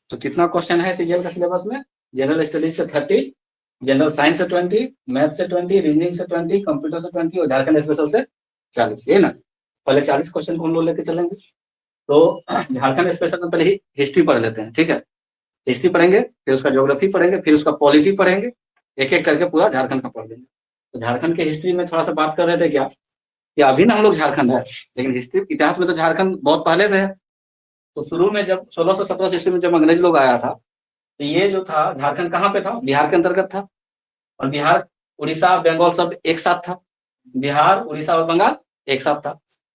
तो कितना क्वेश्चन है सीजीएल का सिलेबस में? जनरल स्टडीज से 30, जनरल साइंस से 20, मैथ से 20, रीजनिंग से 20, कंप्यूटर से 20 और झारखंड स्पेशल से 40, ये ना। पहले 40 क्वेश्चन को हम लोग लेके चलेंगे। तो झारखंड स्पेशल में पहले हिस्ट्री पढ़ लेते हैं, ठीक है। हिस्ट्री पढ़ेंगे, फिर उसका ज्योग्राफी पढ़ेंगे, फिर उसका पॉलिटी पढ़ेंगे, एक एक करके पूरा झारखंड का पढ़ लेंगे। तो झारखंड के हिस्ट्री में थोड़ा सा बात कर रहे थे क्या कि अभी ना हम लोग झारखंड है, लेकिन हिस्ट्री इतिहास में तो झारखंड बहुत पहले से है। तो शुरू में जब 1617 ईस्वी में जब अंग्रेज लोग आया था, तो ये जो था झारखंड कहाँ पे था? बिहार के अंतर्गत था। और बिहार, उड़ीसा, बंगाल सब एक साथ था। बिहार, उड़ीसा और बंगाल एक साथ था।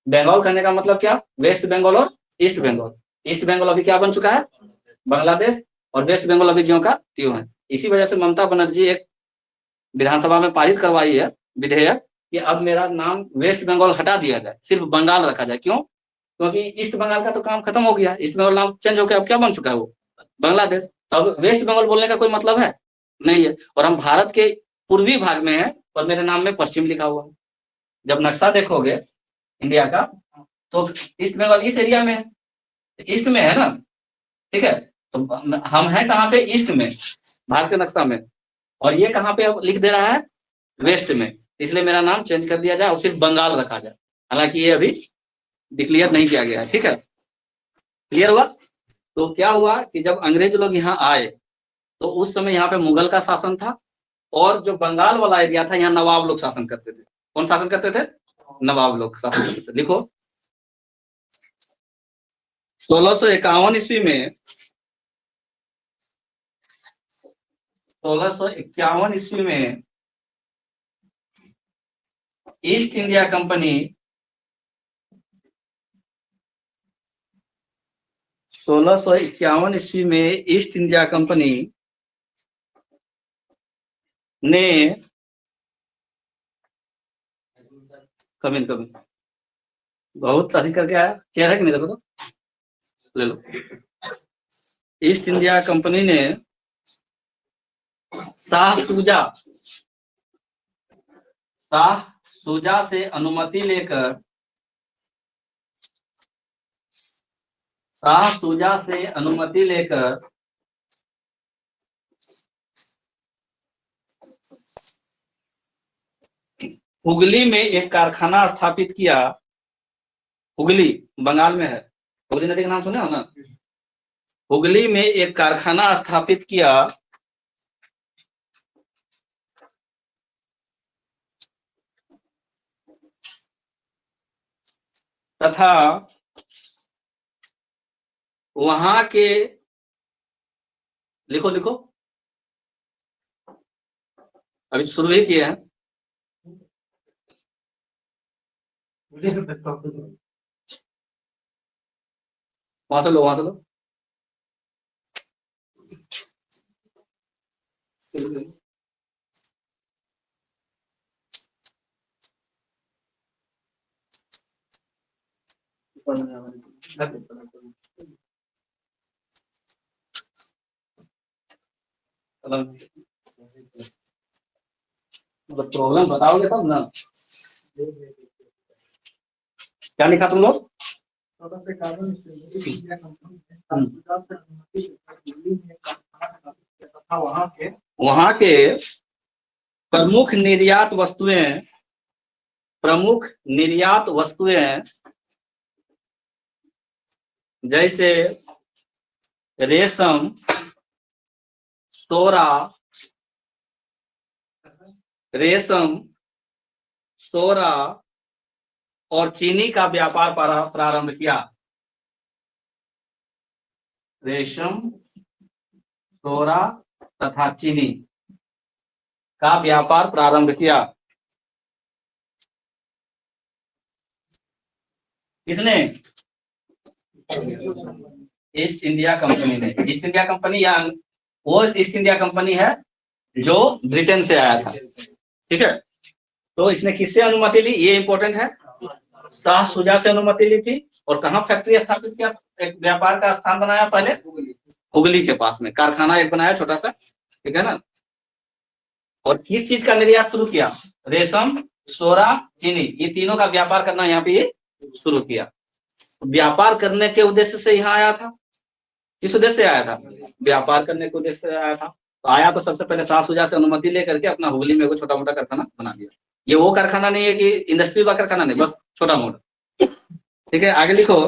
बंगाल कहने का मतलब क्या? वेस्ट बंगाल और ईस्ट बंगाल। ईस्ट बंगाल अभी क्या बन चुका है? बांग्लादेश। और वेस्ट बंगाल अभी ज्यों का त्यों है। इसी वजह से ममता बनर्जी एक विधानसभा में पारित करवाई है विधेयक कि अब मेरा नाम वेस्ट बंगाल हटा दिया जाए, सिर्फ बंगाल रखा जाए। क्यों? क्योंकि ईस्ट बंगाल का तो काम खत्म हो गया, ईस्ट बंगाल नाम चेंज हो गया, अब क्या बन चुका है वो? बांग्लादेश। अब वेस्ट बंगाल बोलने का कोई मतलब है नहीं है। और हम भारत के पूर्वी भाग में है और मेरे नाम में पश्चिम लिखा हुआ है। जब नक्शा देखोगे इंडिया का, तो ईस्ट बंगाल इस एरिया में है, ईस्ट में है ना, ठीक है। तो हम हैं कहाँ पे? ईस्ट में, भारत के नक्शा में। और ये कहाँ पे अब लिख दे रहा है? वेस्ट में। इसलिए मेरा नाम चेंज कर दिया जाए और सिर्फ बंगाल रखा जाए। हालांकि ये अभी डिक्लेयर नहीं किया गया है, ठीक है। क्लियर हुआ? तो क्या हुआ कि जब अंग्रेज लोग यहाँ आए तो उस समय यहाँ पे मुगल का शासन था, और जो बंगाल वाला एरिया था यहाँ नवाब लोग शासन करते थे। कौन शासन करते थे? नवाब लोग शासन करते थे। लिखो, 1651 ईस्वी में, 1651 ईस्वी में ईस्ट इंडिया कंपनी, 1651 ईस्वी में ईस्ट इंडिया कंपनी ने, कमिन कमिन, बहुत अधिक करके आया, क्या है कि नहीं? देखो तो, ले लो। ईस्ट इंडिया कंपनी ने शाह शुजा से अनुमति लेकर, शाह शुजा से अनुमति लेकर हुगली में एक कारखाना स्थापित किया। हुगली बंगाल में है, हुगली नदी का नाम सुने हो ना? हुगली में एक कारखाना स्थापित किया तथा वहां के, लिखो लिखो, अभी शुरू ही किए हैं। वहां से लो, वहां से लो। प्रॉब्लम बताओगे तब ना। क्या लिखा तुम लोग? वहां के प्रमुख निर्यात वस्तुएं जैसे रेशम, सोरा और चीनी का व्यापार प्रारंभ किया। रेशम, सोरा तथा चीनी का व्यापार प्रारंभ किया। किसने? ईस्ट इंडिया कंपनी ने। ईस्ट इंडिया कंपनी या वो ईस्ट इंडिया कंपनी है जो ब्रिटेन से आया था, ठीक है। तो इसने किससे अनुमति ली? ये इंपॉर्टेंट है। शाह शुजा से अनुमति ली थी। और कहाँ फैक्ट्री स्थापित किया? एक व्यापार का स्थान बनाया पहले हुगली के पास में, कारखाना एक बनाया छोटा सा, ठीक है ना। और किस चीज का निर्यात शुरू किया? रेशम, सोरा, चीनी, ये तीनों का व्यापार करना यहाँ पे शुरू किया। व्यापार करने के उद्देश्य से यहाँ आया था। किस उद्देश्य से आया था? व्यापार करने के उद्देश्य से आया था। तो आया तो सबसे पहले शाह शुजा से अनुमति लेकर के अपना हुगली में वो छोटा मोटा कारखाना बना दिया। ये वो कारखाना नहीं है कि इंडस्ट्री का कारखाना नहीं, बस छोटा मोटा। ठीक है, आगे लिखो।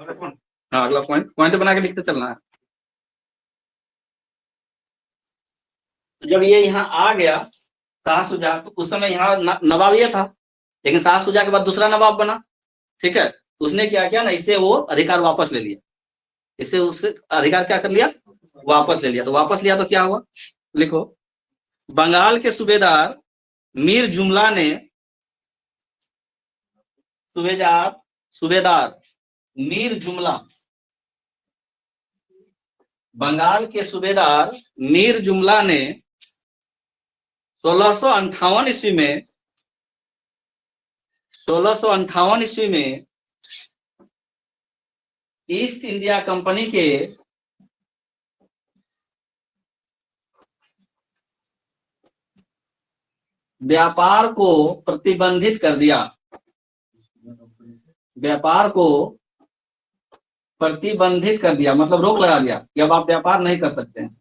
हाँ, अगला पॉइंट पॉइंट बना के लिखते चलना है। जब ये यहाँ आ गया शाह शुजा, तो उस समय यहाँ नवाब ये था, लेकिन शाह शुजा के बाद दूसरा नवाब बना। ठीक है, उसने क्या किया ना, इससे वो अधिकार वापस ले लिया, इससे उससे अधिकार क्या कर लिया, वापस ले लिया। तो वापस लिया तो क्या हुआ, लिखो। बंगाल के सूबेदार मीर जुमला ने, सूबेदार मीर जुमला, बंगाल के सूबेदार मीर जुमला ने 1658 ईस्वी में 1658 ईस्वी में ईस्ट इंडिया कंपनी के व्यापार को प्रतिबंधित कर दिया, व्यापार को प्रतिबंधित कर दिया, मतलब रोक लगा दिया कि अब आप व्यापार नहीं कर सकते हैं,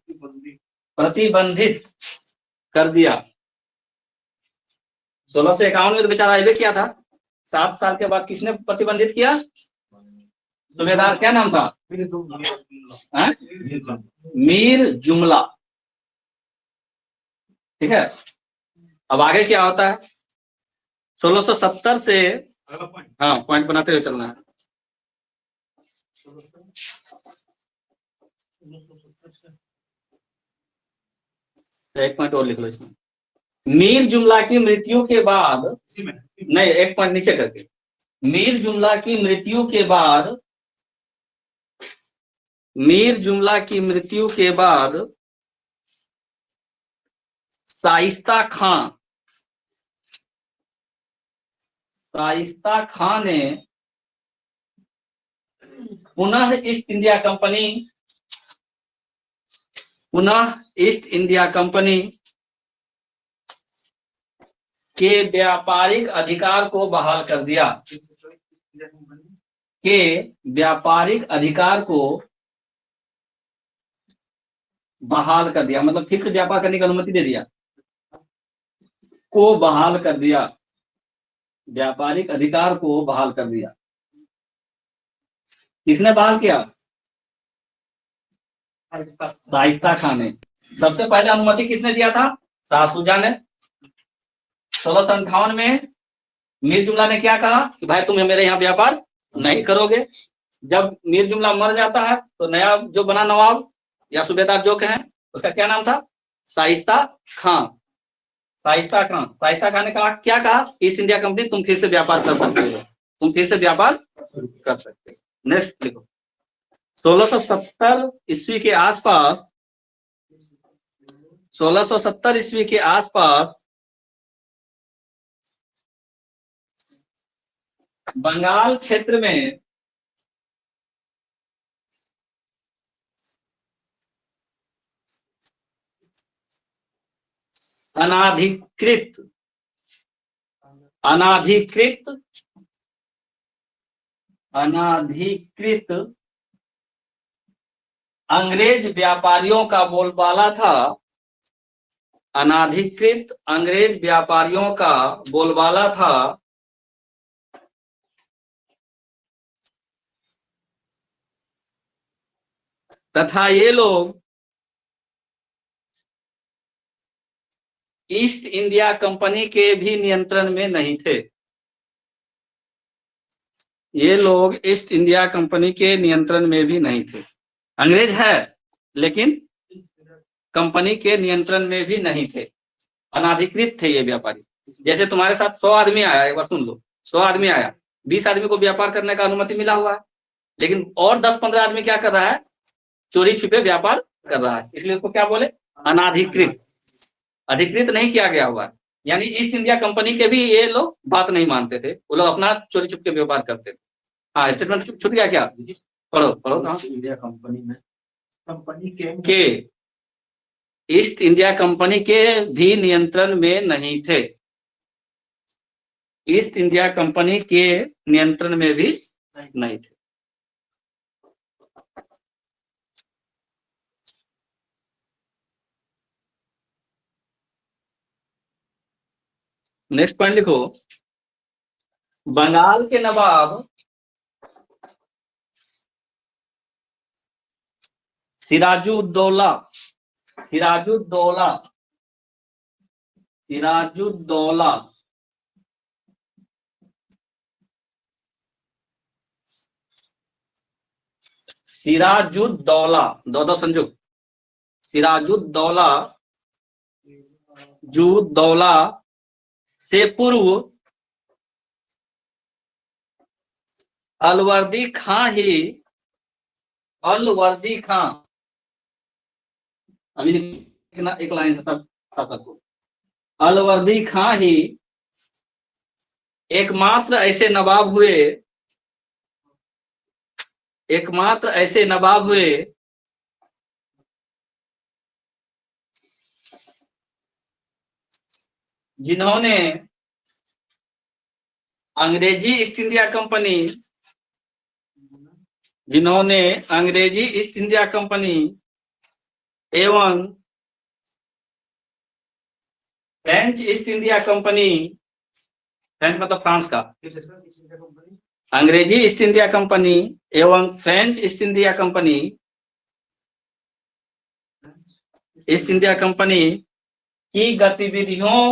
प्रतिबंधित कर दिया। 1651 में तो बेचारा हाईवे किया था, 7 साल के बाद किसने प्रतिबंधित किया, सूबेदार क्या नाम था, मीर जुमला। ठीक है, अब आगे क्या होता है, 1670 से, हाँ पॉइंट बनाते हुए चलना है। एक पॉइंट और लिख लो इसमें। मीर जुमला की मृत्यु के बाद, नहीं एक पॉइंट नीचे करके, मीर जुमला की मृत्यु के बाद, मीर जुमला की मृत्यु के बाद शाइस्ता खां, शाइस्ता खां ने पुनः ईस्ट इंडिया कंपनी, पुनः ईस्ट इंडिया कंपनी के व्यापारिक अधिकार को बहाल कर दिया, के व्यापारिक अधिकार को बहाल कर दिया, मतलब फिर से व्यापार करने की अनुमति दे दिया, को बहाल कर दिया, व्यापारिक अधिकार को बहाल कर दिया। किसने बहाल किया, शाइस्ता खान ने। सबसे पहले अनुमति किसने दिया था, शाह शुजा ने। 1658 में मीर जुमला ने क्या कहा कि भाई तुम मेरे यहाँ व्यापार नहीं करोगे। जब मीर जुमला मर जाता है तो नया जो बना नवाब या सूबेदार जो कहें, उसका क्या नाम था, शाइस्ता खां। शाइस्ता खां, शाइस्ता खान ने कहा, क्या कहा, ईस्ट इंडिया कंपनी तुम फिर से व्यापार कर सकते हो, तुम फिर से व्यापार कर सकते हो। नेक्स्ट लिखो। 1670 ईस्वी के आसपास, 1670 ईस्वी के आसपास बंगाल क्षेत्र में अनाधिकृत अंग्रेज व्यापारियों का बोलबाला था, अनाधिकृत अंग्रेज व्यापारियों का बोलबाला था, तथा ये लोग ईस्ट इंडिया कंपनी के भी नियंत्रण में नहीं थे, ये लोग ईस्ट इंडिया कंपनी के नियंत्रण में भी नहीं थे। अंग्रेज है लेकिन कंपनी के नियंत्रण में भी नहीं थे, अनाधिकृत थे ये व्यापारी। जैसे तुम्हारे साथ 100 आदमी आया, एक बार सुन लो, 100 आदमी आया, 20 आदमी को व्यापार करने का अनुमति मिला हुआ है, लेकिन और 10-15 आदमी क्या कर रहा है, चोरी छिपे व्यापार कर रहा है, इसलिए उसको क्या बोले, अनाधिकृत, अधिकृत नहीं किया गया हुआ। यानी ईस्ट इंडिया कंपनी के भी ये लोग बात नहीं मानते थे, वो लोग अपना चोरी छुप के व्यापार करते थे। हाँ, स्टेटमेंट छूट गया क्या, पढ़ो पढ़ो। इंडिया कंपनी में, कंपनी के ईस्ट इंडिया कंपनी के भी नियंत्रण में नहीं थे, ईस्ट इंडिया कंपनी के नियंत्रण में भी नहीं थे। नेक्स्ट पॉइंट लिखो, बंगाल के नवाब सिराजुद्दौला सिराजुद्दौला सिराजुद्दौला सिराजुद्दौला दो संजुक्त सिराजुद्दौला जुद्दौला से पूर्व अलवर्दी खां ही अलवर्दी खां, अभी एक लाइन से सब सबको, अलवर्दी खां ही एकमात्र ऐसे नवाब हुए जिन्होंने अंग्रेजी ईस्ट इंडिया कंपनी एवं French east India company, French मतलब फ्रांस का, अंग्रेजी ईस्ट इंडिया कंपनी एवं फ्रेंच ईस्ट इंडिया कंपनी की गतिविधियों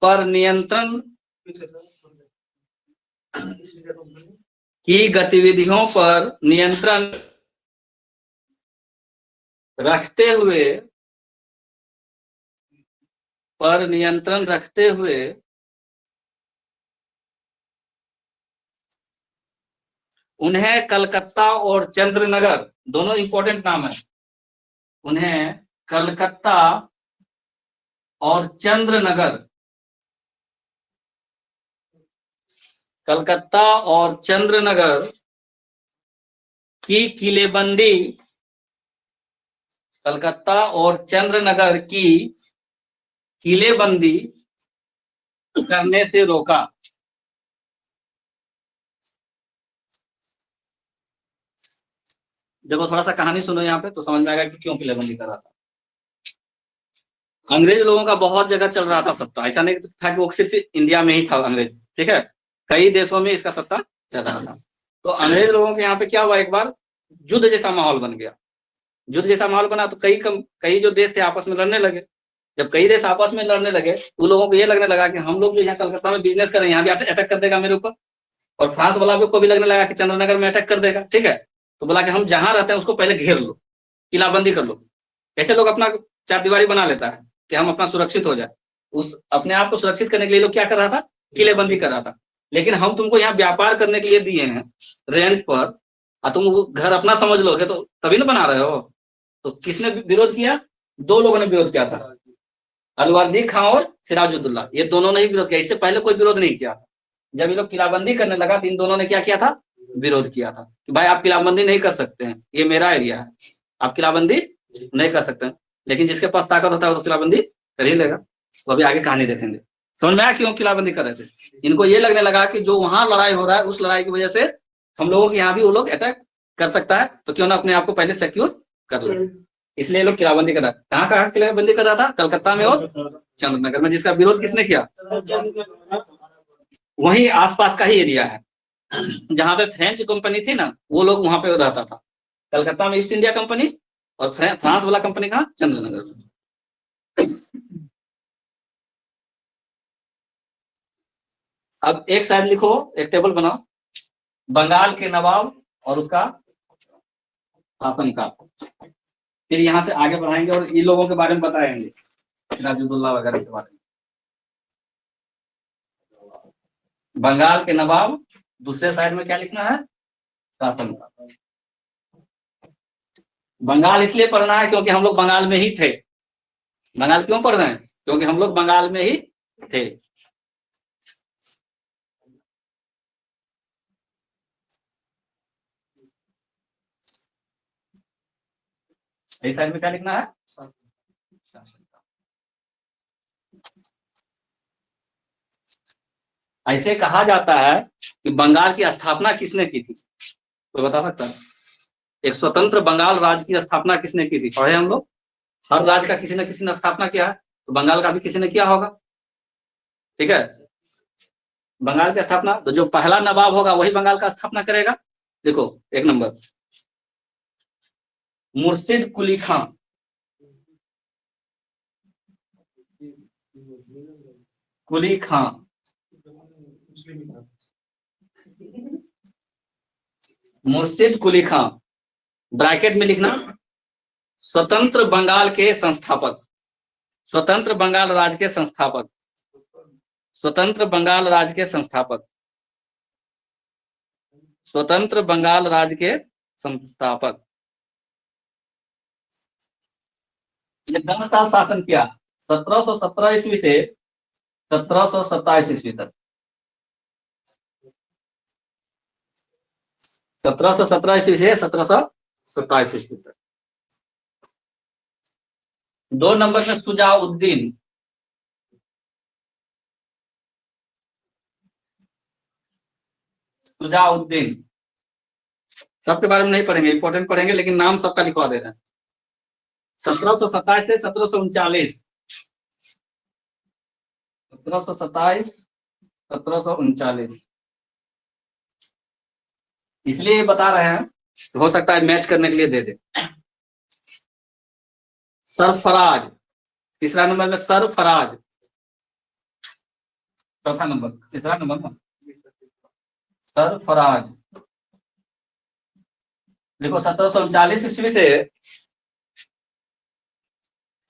पर नियंत्रण रखते हुए उन्हें कलकत्ता और चंद्रनगर, दोनों इंपॉर्टेंट नाम है, उन्हें कलकत्ता और चंद्रनगर की किलेबंदी करने से रोका। देखो थोड़ा सा कहानी सुनो यहाँ पे तो समझ में आएगा कि क्यों किलेबंदी कर रहा था। अंग्रेज लोगों का बहुत जगह चल रहा था सत्ता, ऐसा नहीं था कि वो सिर्फ इंडिया में ही था अंग्रेज, ठीक है, कई देशों में इसका सत्ता चल रहा था। तो अंग्रेज लोगों के यहाँ पे क्या हुआ, एक बार युद्ध जैसा माहौल बन गया। युद्ध जैसा माहौल बना तो कई जो देश थे आपस में लड़ने लगे। जब कई देश आपस में लड़ने लगे तो लोगों को ये लगने लगा कि हम लोग जो यहाँ कलकत्ता में बिजनेस करें, यहाँ भी अटैक कर देगा मेरे ऊपर, और फ्रांस वाला को भी लगने लगा कि चंद्रनगर में अटैक कर देगा, ठीक है। तो बोला कि हम जहां रहते हैं उसको पहले घेर लो, किलाबंदी कर लो। ऐसे लोग अपना चारदीवारी बना लेता है कि हम अपना सुरक्षित हो जाए। उस अपने आप को सुरक्षित करने के लिए लोग क्या कर रहा था, किलेबंदी कर रहा था। लेकिन हम तुमको यहाँ व्यापार करने के लिए दिए हैं रेंट पर, और तुम वो घर अपना समझ लोगे तो तभी ना बना रहे हो। तो किसने विरोध किया, दो लोगों ने विरोध किया था, अलवर्दी खां और सिराजुद्दौला, ये दोनों ने ही विरोध किया। इससे पहले कोई विरोध नहीं किया। जब ये लोग किलाबंदी करने लगा तो इन दोनों ने क्या किया था, विरोध किया था कि भाई आप किलाबंदी नहीं कर सकते हैं, ये मेरा एरिया है, आप किलाबंदी नहीं कर सकते हैं। लेकिन जिसके पास ताकत होता है वो तो किलाबंदी कर ही लेगा। तो अभी आगे कहानी देखेंगे, समझ में आया क्यों किलाबंदी कर रहे थे। इनको ये लगने लगा कि जो वहां लड़ाई हो रहा है उस लड़ाई की वजह से हम लोगों के यहाँ भी वो लोग अटैक कर सकता है, तो क्यों ना अपने आप को पहले सिक्योर कर ले। इसलिए लोग किलाबंदी कर रहा है। कहाँ किलाबंदी कर रहा था, कलकत्ता में और चंद्रनगर में। जिसका विरोध किसने किया, वही आसपास का ही एरिया है जहां पे फ्रेंच कंपनी थी ना, वो लोग वहां पे रहता था। कलकत्ता में ईस्ट इंडिया कंपनी और फ्रांस वाला कंपनी कहाँ, चंद्रनगर में। अब एक साइड लिखो, एक टेबल बनाओ, बंगाल के नवाब और उसका शासनकाल। फिर यहाँ से आगे बढ़ाएंगे और इन लोगों के बारे में बताएंगे, सिराजुद्दौला वगैरह के बारे में। बंगाल के नवाब, दूसरे साइड में क्या लिखना है, शासनकाल। बंगाल इसलिए पढ़ना है क्योंकि हम लोग बंगाल में ही थे। बंगाल क्यों पढ़ रहे हैं, क्योंकि हम लोग बंगाल में ही थे। इस साइड में क्या लिखना है, ऐसे कहा जाता है कि बंगाल की स्थापना किसने की थी, कोई बता सकता है। एक स्वतंत्र बंगाल राज्य की स्थापना किसने की थी, पढ़े हम लोग, हर राज्य का किसी न किसी ने स्थापना किया है, तो बंगाल का भी किसी ने किया होगा। ठीक है, बंगाल की स्थापना तो जो पहला नवाब होगा वही बंगाल का स्थापना करेगा। देखो 1 नंबर मुर्शिद कुली खां। कुली खां, मुर्शिद कुली खां, ब्रैकेट में लिखना स्वतंत्र बंगाल के संस्थापक, स्वतंत्र बंगाल राज्य के संस्थापक, स्वतंत्र बंगाल राज्य के संस्थापक, स्वतंत्र बंगाल राज्य के संस्थापक। ये 10 साल शासन किया, 1717 ईस्वी से 1727 ईस्वी तक। 1717 ईस्वी से 1727 ईस्वी तक। 2 नंबर में सुजाउद्दीन। सुजाउद्दीन सबके बारे में नहीं पढ़ेंगे, इंपॉर्टेंट पढ़ेंगे, लेकिन नाम सबका लिखवा दे रहे हैं। 1727 से 1739, 1727 1739। इसलिए बता रहे हैं, हो सकता है मैच करने के लिए दे दे। सरफराज, तीसरा नंबर में सरफराज, चौथा नंबर, तीसरा नंबर में सरफराज। देखो 1739 ईस्वी से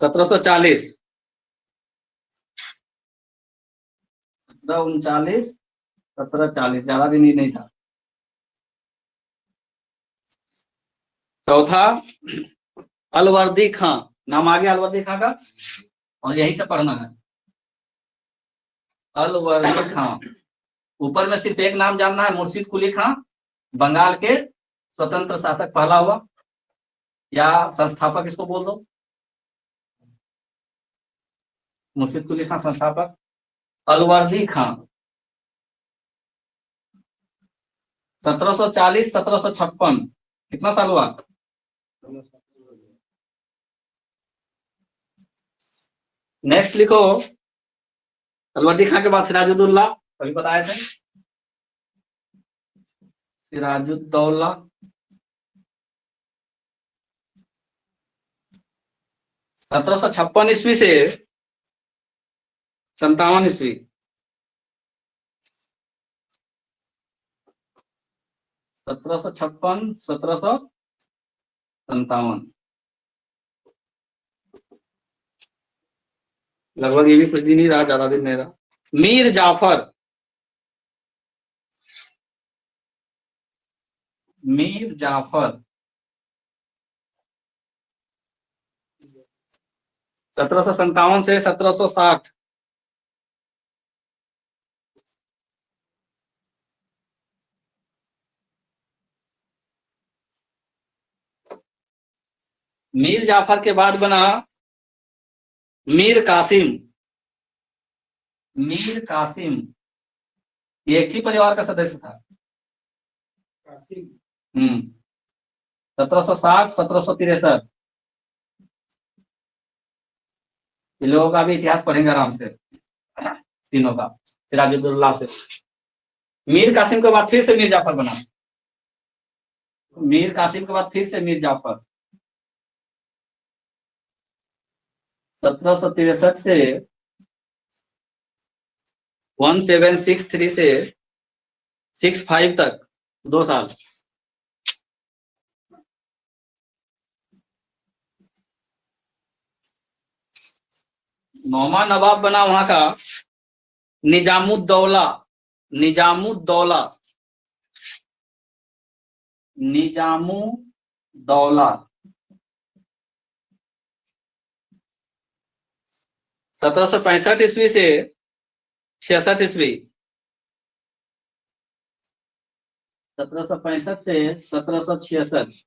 1740, 1739 1740, ज्यादा दिन ही नहीं था। चौथा अलवर्दी खां, नाम आ गया अलवर्दी खां का, और यही से पढ़ना है अलवर्दी खां। ऊपर में सिर्फ एक नाम जानना है, मुर्शिद कुली खां, बंगाल के स्वतंत्र शासक पहला हुआ, या संस्थापक इसको बोल दो, मुर्शिद कुली खां संस्थापक। अलवर्दी खां 1740 1756, कितना साल हुआ? नेक्स्ट लिखो, अलवर्दी खां के बाद सिराजुद्दौला, अभी बताए थे, सिराजुद्दौला। सत्रह सौ 56 ईस्वी से 57 ईस्वी, 1756 1757, लगभग ये भी कुछ दिन ही रहा, ज्यादा दिन नहीं रहा। मीर जाफर, मीर जाफर 1757 से 1760, मीर जाफर के बाद बना मीर कासिम। मीर कासिम ये एक ही परिवार का सदस्य था। 1760 1763, इन लोगों का भी इतिहास पढ़ेंगे आराम से, तीनों का, सिराजुद्दौला से। मीर कासिम के बाद फिर से मीर जाफर बना, मीर कासिम के बाद फिर से मीर जाफर। 1763 से 1763 से 65 तक 2 साल। नौमा नवाब बना वहां का निजामुद्दौला। निजामुद्दौला, निजामुद्दौला 1765 ईस्वी से 66 ईस्वी, 1765 से 1766।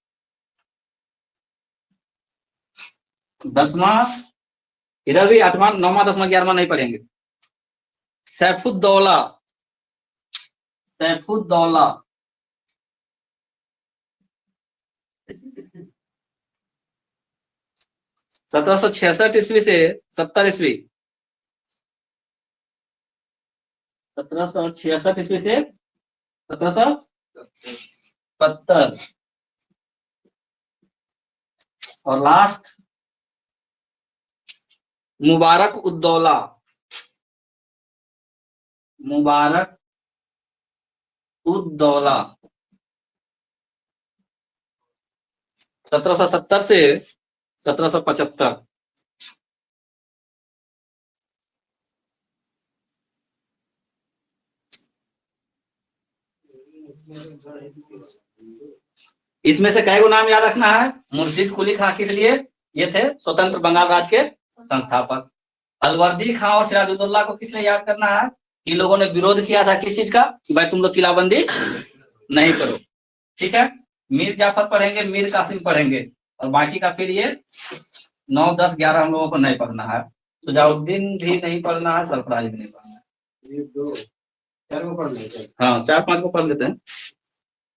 10वां, इधर भी 8वां 9वां 10वां 11वां नहीं पढ़ेंगे। सैफुद्दौला, सैफुद्दौला 1765 1766 ईस्वी से 70 ईस्वी, 1766 ईस्वी से 1770, और लास्ट मुबारक उद्दौला, मुबारक उद्दौला 1770 से 1775। इसमें से कई गो नाम याद रखना है। मुर्शिद कुली खां किस लिए? ये थे स्वतंत्र बंगाल राज्य के संस्थापक। अलवर्दी खां और सिराजुद्दौला को किसने याद करना है? इन लोगों ने विरोध किया था किस चीज का कि भाई तुम लोग किलाबंदी नहीं करो। ठीक है, मीर जाफर पढ़ेंगे, मीर कासिम पढ़ेंगे, और बाकी का फिर ये 9, 10, 11 हम लोगों को नहीं पढ़ना है। सुजाउद्दीन भी नहीं पढ़ना है, सरफराज भी नहीं पढ़ना है। ये 2 4 को पढ़ लेते हैं। हाँ, 4, 5 को पढ़ लेते हैं।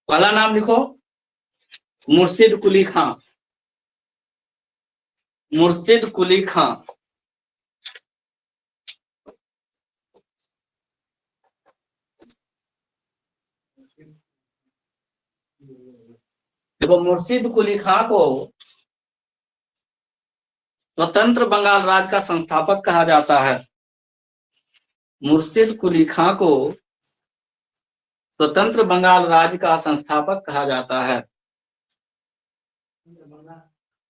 पहला नाम लिखो मुर्शिद कुली खां, मुर्शिद कुली खां। देखो, मुर्शिद कुली खां को स्वतंत्र बंगाल राज्य का संस्थापक कहा जाता है। मुर्शिद कुली खां को स्वतंत्र बंगाल राज्य का संस्थापक कहा जाता है,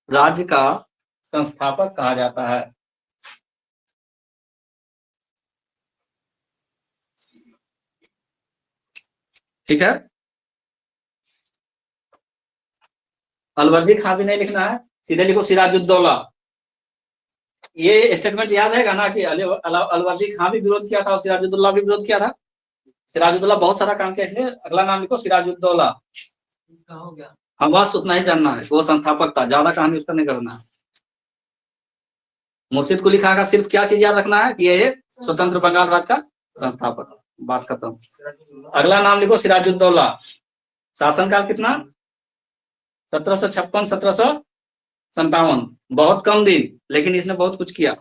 राज्य का संस्थापक कहा जाता है। ठीक है, अलवर्दी खां भी नहीं लिखना है, सीधे लिखो सिराजुद्दौला। ये स्टेटमेंट याद रहेगा ना कि अलवर्दी खां भी विरोध किया था और सिराजुद्दौला भी विरोध किया था। सिराजुद्दौला बहुत सारा काम किया, इसलिए अगला नाम लिखो सिराजुद्दौला। हो गया, हाँ, बस उतना ही जानना है, वो संस्थापक था, ज्यादा कहानी उसका नहीं करना है। मुर्शिद कुली खां का सिर्फ क्या चीज याद रखना है कि ये स्वतंत्र बंगाल राज्य का संस्थापक। बात खत्म। अगला नाम लिखो सिराजुद्दौला। शासनकाल कितना? 1756, 1757। बहुत कम दिन, लेकिन इसने बहुत कुछ किया।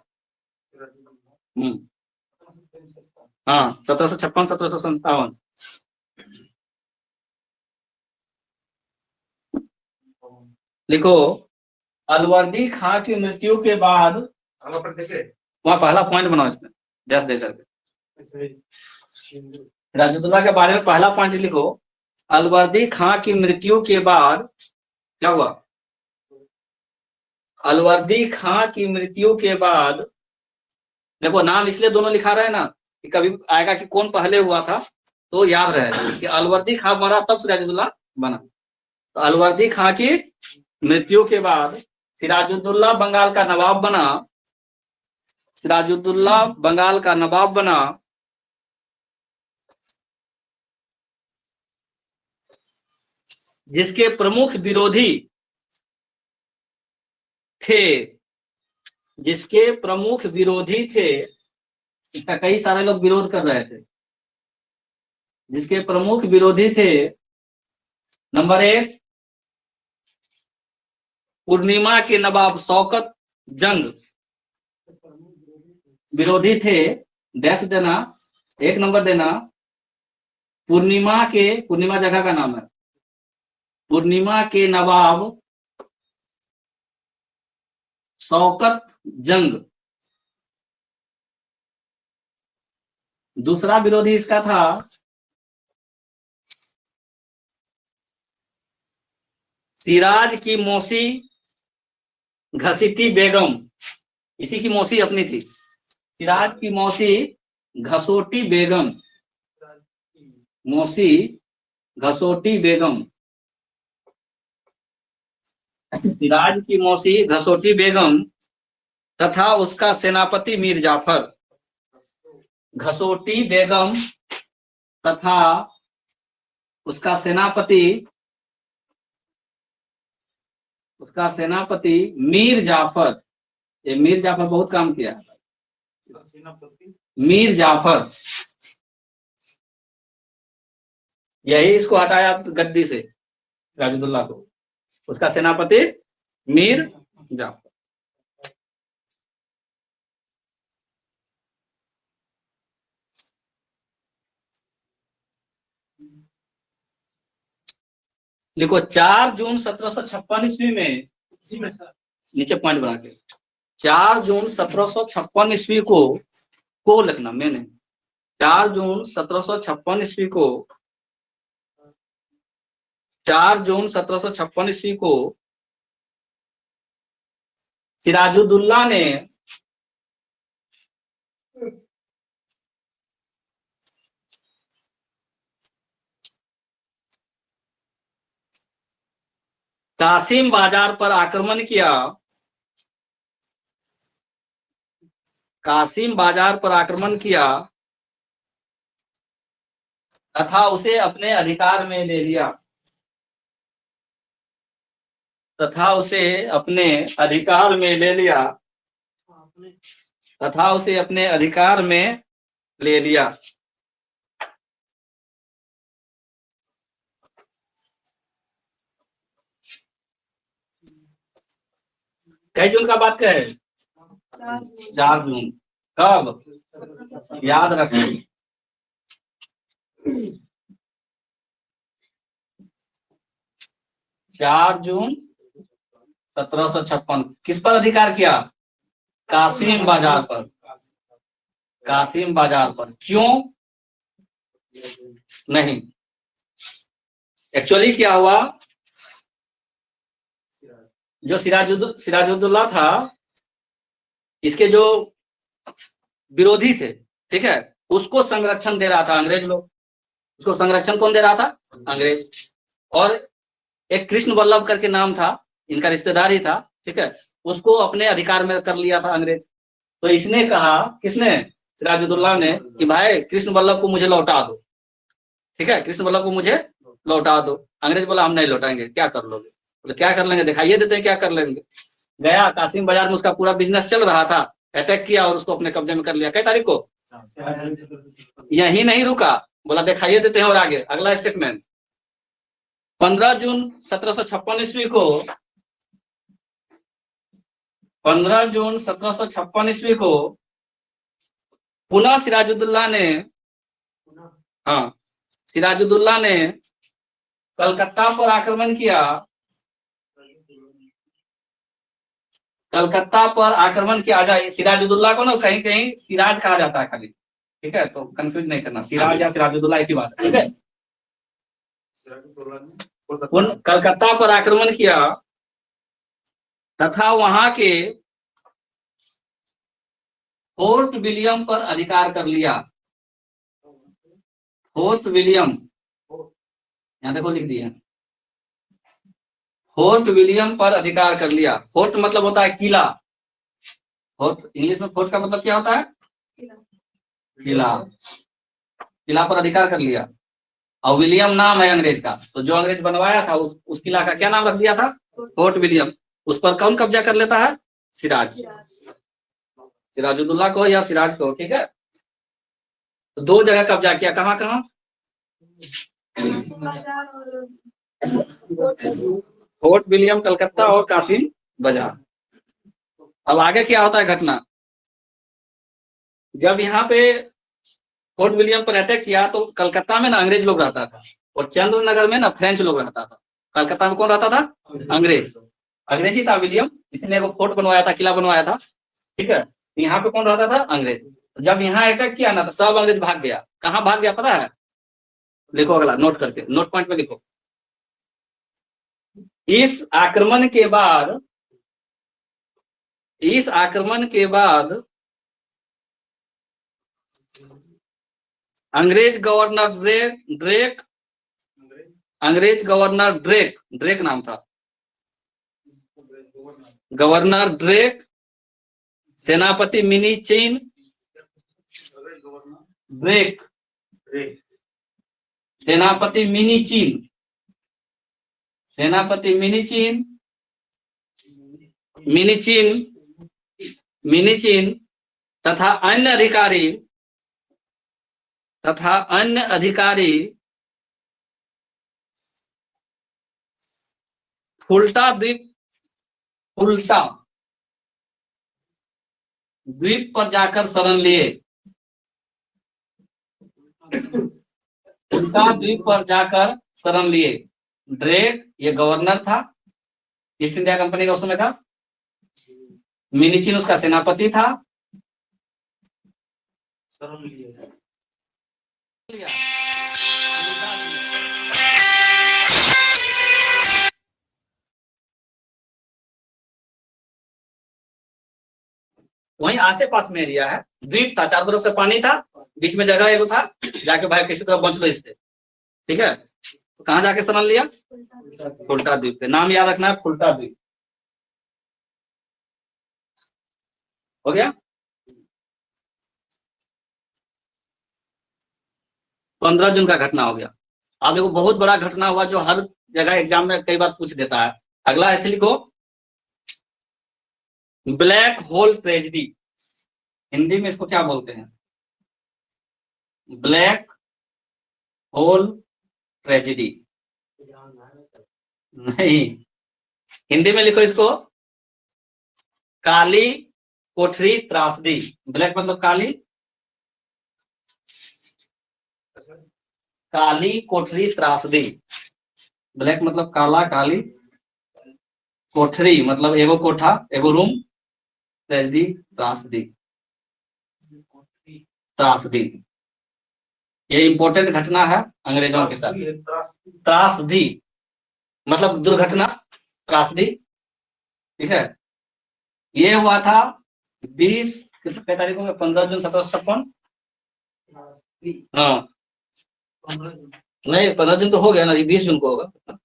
हाँ, 1756, 1757। लिखो, अलवर्दी खां की मृत्यु के बाद, वहां पहला पॉइंट बनाओ इसमें जस दे करके। सिराजुद्दौला के बारे में पहला पॉइंट लिखो, अलवर्दी खां की मृत्यु के बाद क्या हुआ? अलवर्दी खां की मृत्यु के बाद, देखो नाम इसलिए दोनों लिखा रहे हैं ना कि कभी आएगा कि कौन पहले हुआ था, तो याद रहे कि अलवर्दी खां मरा तब सिराजुद्दौला बना। तो अलवर्दी खां की मृत्यु के बाद सिराजुद्दौला बंगाल का नवाब बना, सिराजुद्दौला बंगाल का नवाब बना। जिसके प्रमुख विरोधी थे, जिसके प्रमुख विरोधी थे, इसका कई सारे लोग विरोध कर रहे थे। जिसके प्रमुख विरोधी थे, नंबर 1 पूर्णिमा के नवाब शौकत जंग, विरोधी थे, डैश देना, 1 नंबर देना। पूर्णिमा जगह का नाम है, पूर्णिमा के नवाब शौकत जंग। दूसरा विरोधी इसका था सिराज की मौसी घसीटी बेगम, इसी की मौसी अपनी थी। सिराज की मौसी घसोटी बेगम, मौसी घसोटी बेगम। सिराज की मौसी घसोटी बेगम तथा उसका सेनापति मीर जाफर। घसोटी बेगम तथा उसका सेनापति मीर जाफर। ये मीर जाफर बहुत काम किया है। मीर जाफर, यही इसको हटाया गद्दी से सिराजुद्दौला को। उसका सेनापति मीर जाफर। देखो 4 जून 1756 ईस्वी में, जी में सर। नीचे पॉइंट बना के 4 जून 1756 ईस्वी को लिखना मैंने 4 जून 1756 ईस्वी को 4 जून 1756 ईस्वी को सिराजुद्दौला ने कासिम बाजार पर आक्रमण किया, कासिम बाजार पर आक्रमण किया तथा उसे अपने अधिकार में ले लिया, तथा उसे अपने अधिकार में ले लिया, तथा उसे अपने अधिकार में ले लिया। कई जून का बात कहे? 4 जून। कब? याद रखें 4 जून 1756। किस पर अधिकार किया? कासिम बाजार पर, कासिम बाजार पर। क्यों? नहीं, एक्चुअली क्या हुआ, जो सिराजुद्दौला था, इसके जो विरोधी थे, ठीक है, उसको संरक्षण दे रहा था अंग्रेज लोग। उसको संरक्षण कौन दे रहा था? अंग्रेज। और एक कृष्ण वल्लभ करके नाम था, इनका रिश्तेदार ही था, ठीक है, उसको अपने अधिकार में कर लिया था अंग्रेज। तो इसने कहा, किसने? सिराजुद्दौला ने, कि भाई कृष्ण वल्लभ को मुझे लौटा दो, ठीक है, कृष्ण वल्लभ को मुझे लौटा दो। अंग्रेज बोला हम नहीं लौटाएंगे। क्या कर लोगे? बोले क्या कर लेंगे, दिखाइए देते हैं क्या कर लेंगे। गया कासिम बाजार में, उसका पूरा बिजनेस चल रहा था, अटैक किया और उसको अपने कब्जे में कर लिया। कई तारीख को? यही नहीं रुका, बोला दिखाइए देते हैं और आगे अगला स्टेटमेंट। 15 जून 1756 ईस्वी को 15 जून 1756 ईस्वी को पुनः सिराजुद्दौला ने, हाँ, सिराजुद्दौला ने कलकत्ता पर आक्रमण किया, कलकत्ता पर आक्रमण किया। जाए सिराजुद्दौला को ना कहीं कहीं सिराज कहा जाता है खाली, ठीक है, तो कंफ्यूज नहीं करना, सिराज या सिराजुद्दौला एक ही बात है, ठीक है। कलकत्ता पर आक्रमण किया तथा वहां के फोर्ट विलियम पर अधिकार कर लिया। फोर्ट विलियम, यहां देखो लिख दिया, फोर्ट विलियम पर अधिकार कर लिया। फोर्ट मतलब होता है किला। फोर्ट इंग्लिश में फोर्ट का मतलब क्या होता है? किला। किला पर अधिकार कर लिया। और विलियम नाम है अंग्रेज का, तो जो अंग्रेज बनवाया था उस किला का क्या नाम रख दिया था? Fort William. उस पर कौन कब्जा कर लेता है? सिराज, सिराजुद्दौला को या सिराज को, ठीक है। तो 2 जगह कब्जा किया, कहां कहां? फोर्ट विलियम कलकत्ता और कासिम बाजार। अब आगे क्या होता है घटना, जब यहाँ पे फोर्ट विलियम पर अटैक किया तो कलकत्ता में ना अंग्रेज लोग रहता था और चंद्रनगर में ना फ्रेंच लोग रहता था। कलकत्ता में कौन रहता था? अंग्रेज। अंग्रेजी था विलियम, इसने वो फोर्ट बनवाया था, किला बनवाया था, ठीक है। यहाँ पे कौन रहता था? अंग्रेज। जब यहाँ अटैक किया ना तो सब अंग्रेज भाग गया। कहाँ भाग गया पता है? लिखो अगला, नोट करके, नोट पॉइंट में लिखो। इस आक्रमण के बाद, इस आक्रमण के बाद अंग्रेज गवर्नर ड्रेक, अंग्रेज गवर्नर ड्रेक नाम था, गवर्नर ड्रेक, सेनापति मिनीचिन, ड्रेक, सेनापति मिनीचिन, सेनापति मिनीचिन, मिनीचिन, मिनीचिन तथा अन्य अधिकारी फुल्टा द्वीप पर जाकर शरण लिए। फुल्टा द्वीप पर जाकर शरण लिए। ड्रेक ये गवर्नर था ईस्ट इंडिया कंपनी का उस समय का। मिनीचिन उसका सेनापति था। शरण लिए वहीं आसे पास में एरिया है, द्वीप था, चारों तरफ से पानी था, बीच में जगह एगो था, जाके भाई किसी तरह बच लो इससे, ठीक है। तो कहाँ जाके शरण लिया? फुल्टा द्वीप पे। नाम याद रखना है, फुल्टा द्वीप। हो गया। 15 जून का घटना हो गया। अब देखो बहुत बड़ा घटना हुआ जो हर जगह एग्जाम में कई बार पूछ देता है। अगला है लिखो, ब्लैक होल ट्रेजेडी। हिंदी में इसको क्या बोलते हैं? Black hole tragedy. नहीं, हिंदी में लिखो इसको काली कोठरी त्रासदी। ब्लैक मतलब काली, काली कोठरी त्रासदी। ब्लैक मतलब काला, काली, कोठरी मतलब एगो कोठा, एगो रूम, ट्रेजेडी त्रासदी, त्रासदी। ये इंपॉर्टेंट घटना है अंग्रेजों के साथ। त्रासदी मतलब दुर्घटना, त्रासदी, ठीक है। ये हुआ था 20 कितने तारीख को? 15 जून 1756। हाँ नहीं, 15 जून तो हो गया ना, 20 जून को होगा।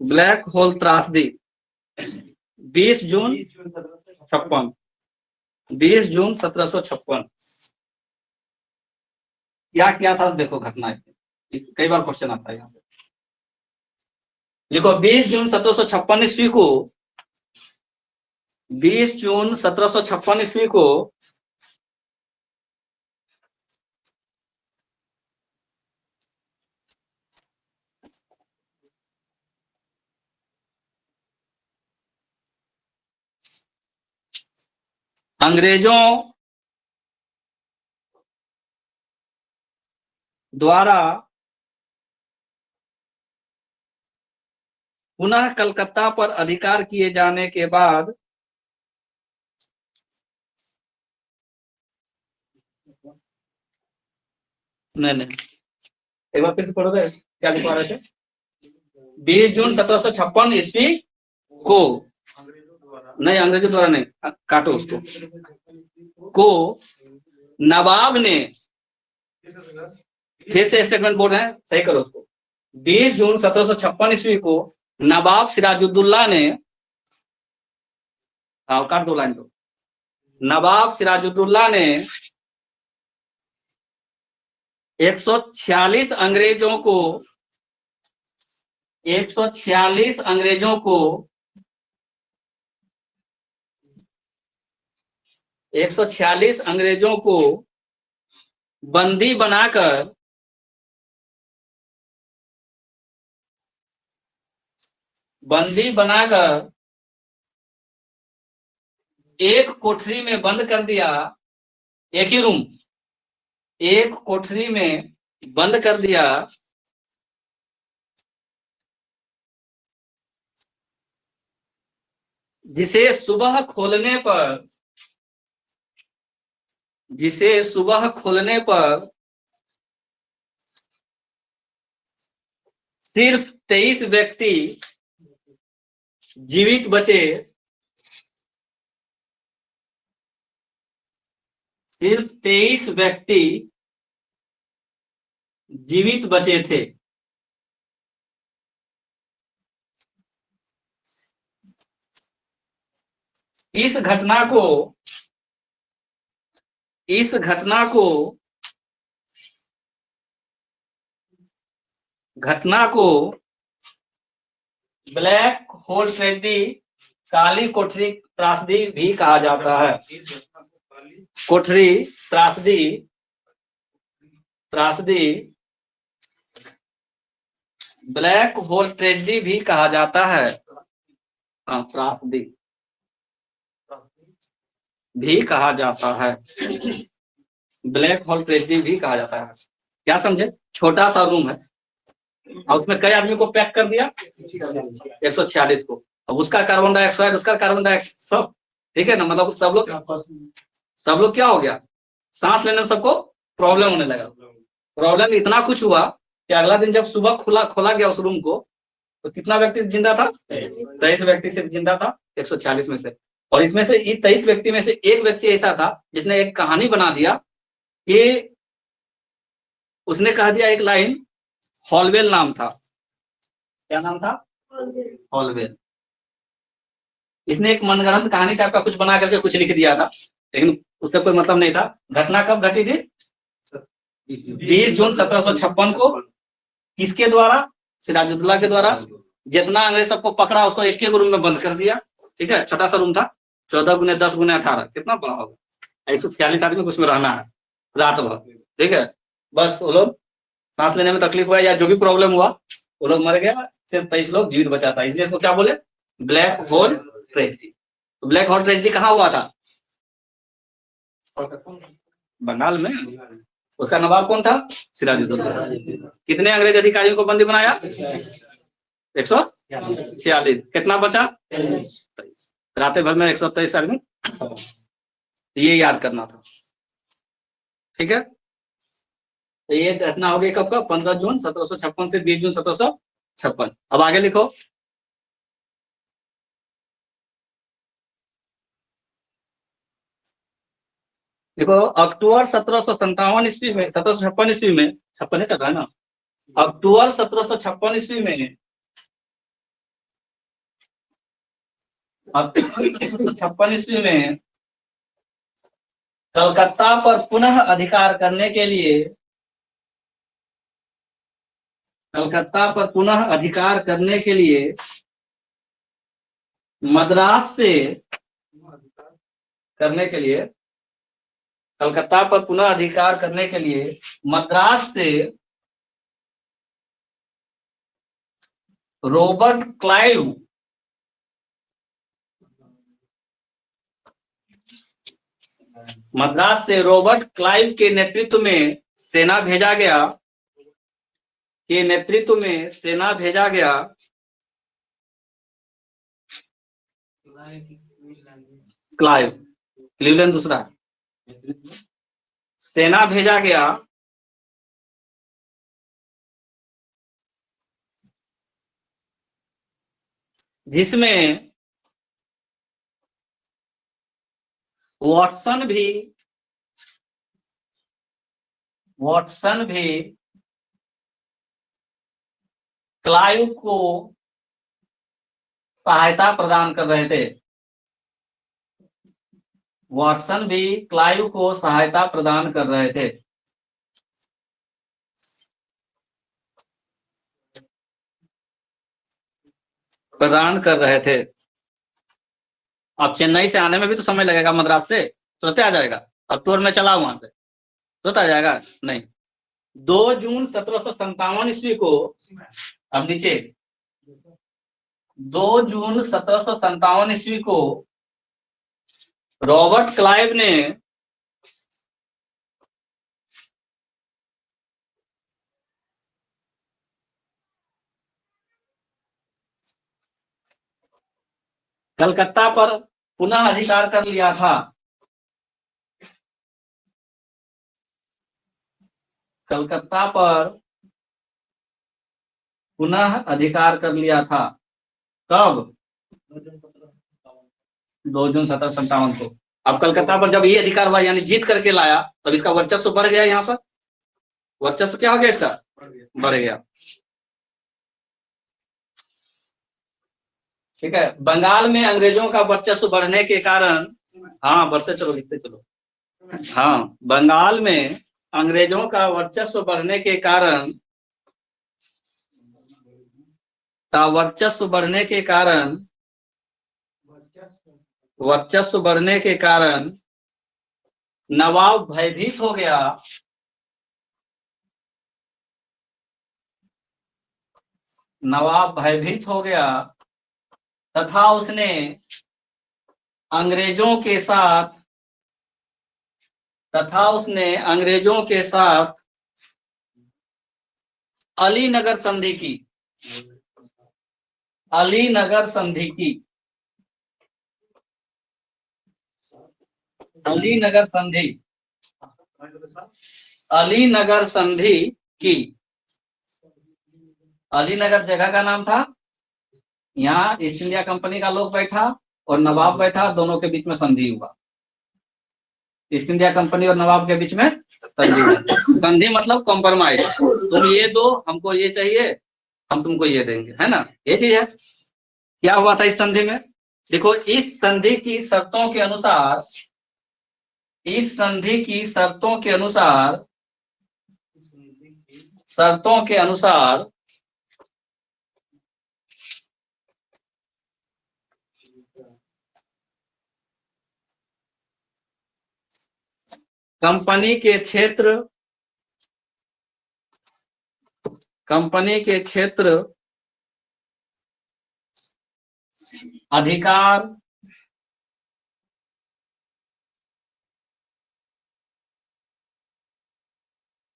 ब्लैक होल त्रासदी 20 जून 56, 20 जून 1756। क्या किया था देखो घटना, कई बार क्वेश्चन आता है यहाँ पे। देखो 20 जून 1756 ईस्वी को, 20 जून 1756 ईस्वी को अंग्रेजों द्वारा पुनः कलकत्ता पर अधिकार किए जाने के बाद नहीं, एक बार फिर से पढ़ोगे, क्या लिखवा रहे थे? 20 जून 1756 ईस्वी को, नहीं अंग्रेजों द्वारा नहीं, काटो उसको, को नवाब ने, फिर से स्टेटमेंट बोल रहे हैं, सही करो उसको। 20 जून 1756 ईस्वी को नवाब सिराजुद्दौला ने, काट दो लाइन को, नवाब सिराजुद्दौला ने 146 अंग्रेजों को, 146 अंग्रेजों को, 146 अंग्रेजों को बंदी बनाकर एक कोठरी में बंद कर दिया, एक ही रूम, एक कोठरी में बंद कर दिया, जिसे सुबह खोलने पर सिर्फ 23 व्यक्ति जीवित बचे, सिर्फ 23 व्यक्ति जीवित बचे थे। इस घटना को ब्लैक होल ट्रेजेडी, काली कोठरी त्रासदी भी कहा जाता है। कोठरी त्रासदी ब्लैक होल ट्रेजेडी भी कहा जाता है। त्रासदी भी कहा जाता है, ब्लैक होल ट्रेजेडी भी कहा जाता है। क्या समझे? छोटा सा रूम है, और उसमें कई आदमी को पैक कर दिया 146 को। अब उसका कार्बन डाइऑक्साइड, उसका कार्बन डाइऑक्साइड, सब ठीक है ना, मतलब सब लोग क्या हो गया, सांस लेने में सबको प्रॉब्लम होने लगा। प्रॉब्लम इतना कुछ हुआ कि अगला दिन जब सुबह खोला गया उस रूम को, तो कितना व्यक्ति जिंदा था, 23 व्यक्ति सिर्फ जिंदा था 146 में से। और इसमें से 23 व्यक्ति में से एक व्यक्ति ऐसा था जिसने एक कहानी बना दिया कि उसने कह दिया एक लाइन, हॉलवेल नाम था। क्या नाम था? हॉलवेल। इसने एक मनगढ़ंत कहानी टाइप का कुछ बना करके कुछ लिख दिया था, लेकिन उससे कोई मतलब नहीं था। घटना कब घटी थी? 20 जून 1756 को। किसके द्वारा? सिराजुद्दौला के द्वारा। जितना अंग्रेज सबको पकड़ा उसको एक रूम में बंद कर दिया। ठीक है, छोटा सा रूम था, 14 गुने 10 गुने 18, कितना बड़ा होगा, 146 आदमी को उसमें रहना है रात भर। ठीक है, बस वो लोग सांस लेने में तकलीफ हुआ या जो भी प्रॉब्लम हुआ, वो लोग मर गया, सिर्फ 23 लोग जीवित बचा था। इसलिए इसको क्या बोले? Black hole tragedy. तो ब्लैक होल ट्रेजेडी कहाँ हुआ था? बंगाल में। उसका नवाब कौन था? सिराजुद्दौला। कितने अंग्रेज अधिकारियों को बंदी बनाया? 146। कितना बचा? 23। रात भर में 123 आदमी। ये याद करना था। ठीक है, तो ये घटना हो गई कब का? 15 जून 1756 से 20 जून 1756। अब आगे लिखो। देखो, अक्टूबर 1757 ईस्वी में, 1756 ईस्वी में, 56 चल रहा है ना, अक्टूबर 1756 ईस्वी में, अक्टूबर 1756 ईस्वी में कलकत्ता पर पुनः अधिकार करने के लिए, कलकत्ता पर पुनः अधिकार करने के लिए मद्रास से, करने के लिए, कलकत्ता पर पुनः अधिकार करने के लिए मद्रास से रॉबर्ट क्लाइव, मद्रास से रॉबर्ट क्लाइव के नेतृत्व में सेना भेजा गया, के नेतृत्व में सेना भेजा गया, क्लाइव, क्लीवलैंड दूसरा, सेना भेजा गया जिसमें वाटसन भी क्लाइव को सहायता प्रदान कर रहे थे। वाटसन भी क्लाइव को सहायता प्रदान कर रहे थे। प्रदान कर रहे थे। अब चेन्नई से आने में भी तो समय लगेगा, मद्रास से तुरंत आ जाएगा? अक्टूबर में चला वहां से तुरंत आ जाएगा? नहीं। 2 जून 1757 ईस्वी को, अब नीचे, 2 जून 1757 ईस्वी को रॉबर्ट क्लाइव ने कलकत्ता पर पुनः अधिकार कर लिया था। कलकत्ता पर पुनः अधिकार कर लिया था। कब? 2 जून 1757 को। अब कलकत्ता पर जब ये अधिकार हुआ, यानी जीत करके लाया, तब इसका वर्चस्व बढ़ गया। यहाँ पर वर्चस्व क्या हो गया? इसका बढ़ गया। ठीक है, बंगाल में अंग्रेजों का वर्चस्व बढ़ने के कारण, हाँ बढ़ते चलो, लिखते चलो। हाँ, बंगाल में अंग्रेजों का वर्चस्व बढ़ने के कारण, वर्चस्व बढ़ने के कारण नवाब भयभीत हो गया। नवाब भयभीत हो गया तथा उसने अंग्रेजों के साथ अलीनगर संधि की, अलीनगर संधि की, अलीनगर संधि, अलीनगर संधि की, अलीनगर जगह का नाम था। यहाँ ईस्ट इंडिया कंपनी का लोग बैठा और नवाब बैठा, दोनों के बीच में संधि हुआ। ईस्ट इंडिया कंपनी और नवाब के बीच में संधि हुआ। संधि मतलब कॉम्प्रोमाइज, तुम ये दो, हमको ये चाहिए, हम तुमको ये देंगे, है ना, ये चीज है। क्या हुआ था इस संधि में? देखो, इस संधि की शर्तों के अनुसार, इस संधि की शर्तों के अनुसार, शर्तों के अनुसार कंपनी के क्षेत्र, कंपनी के क्षेत्र, अधिकार,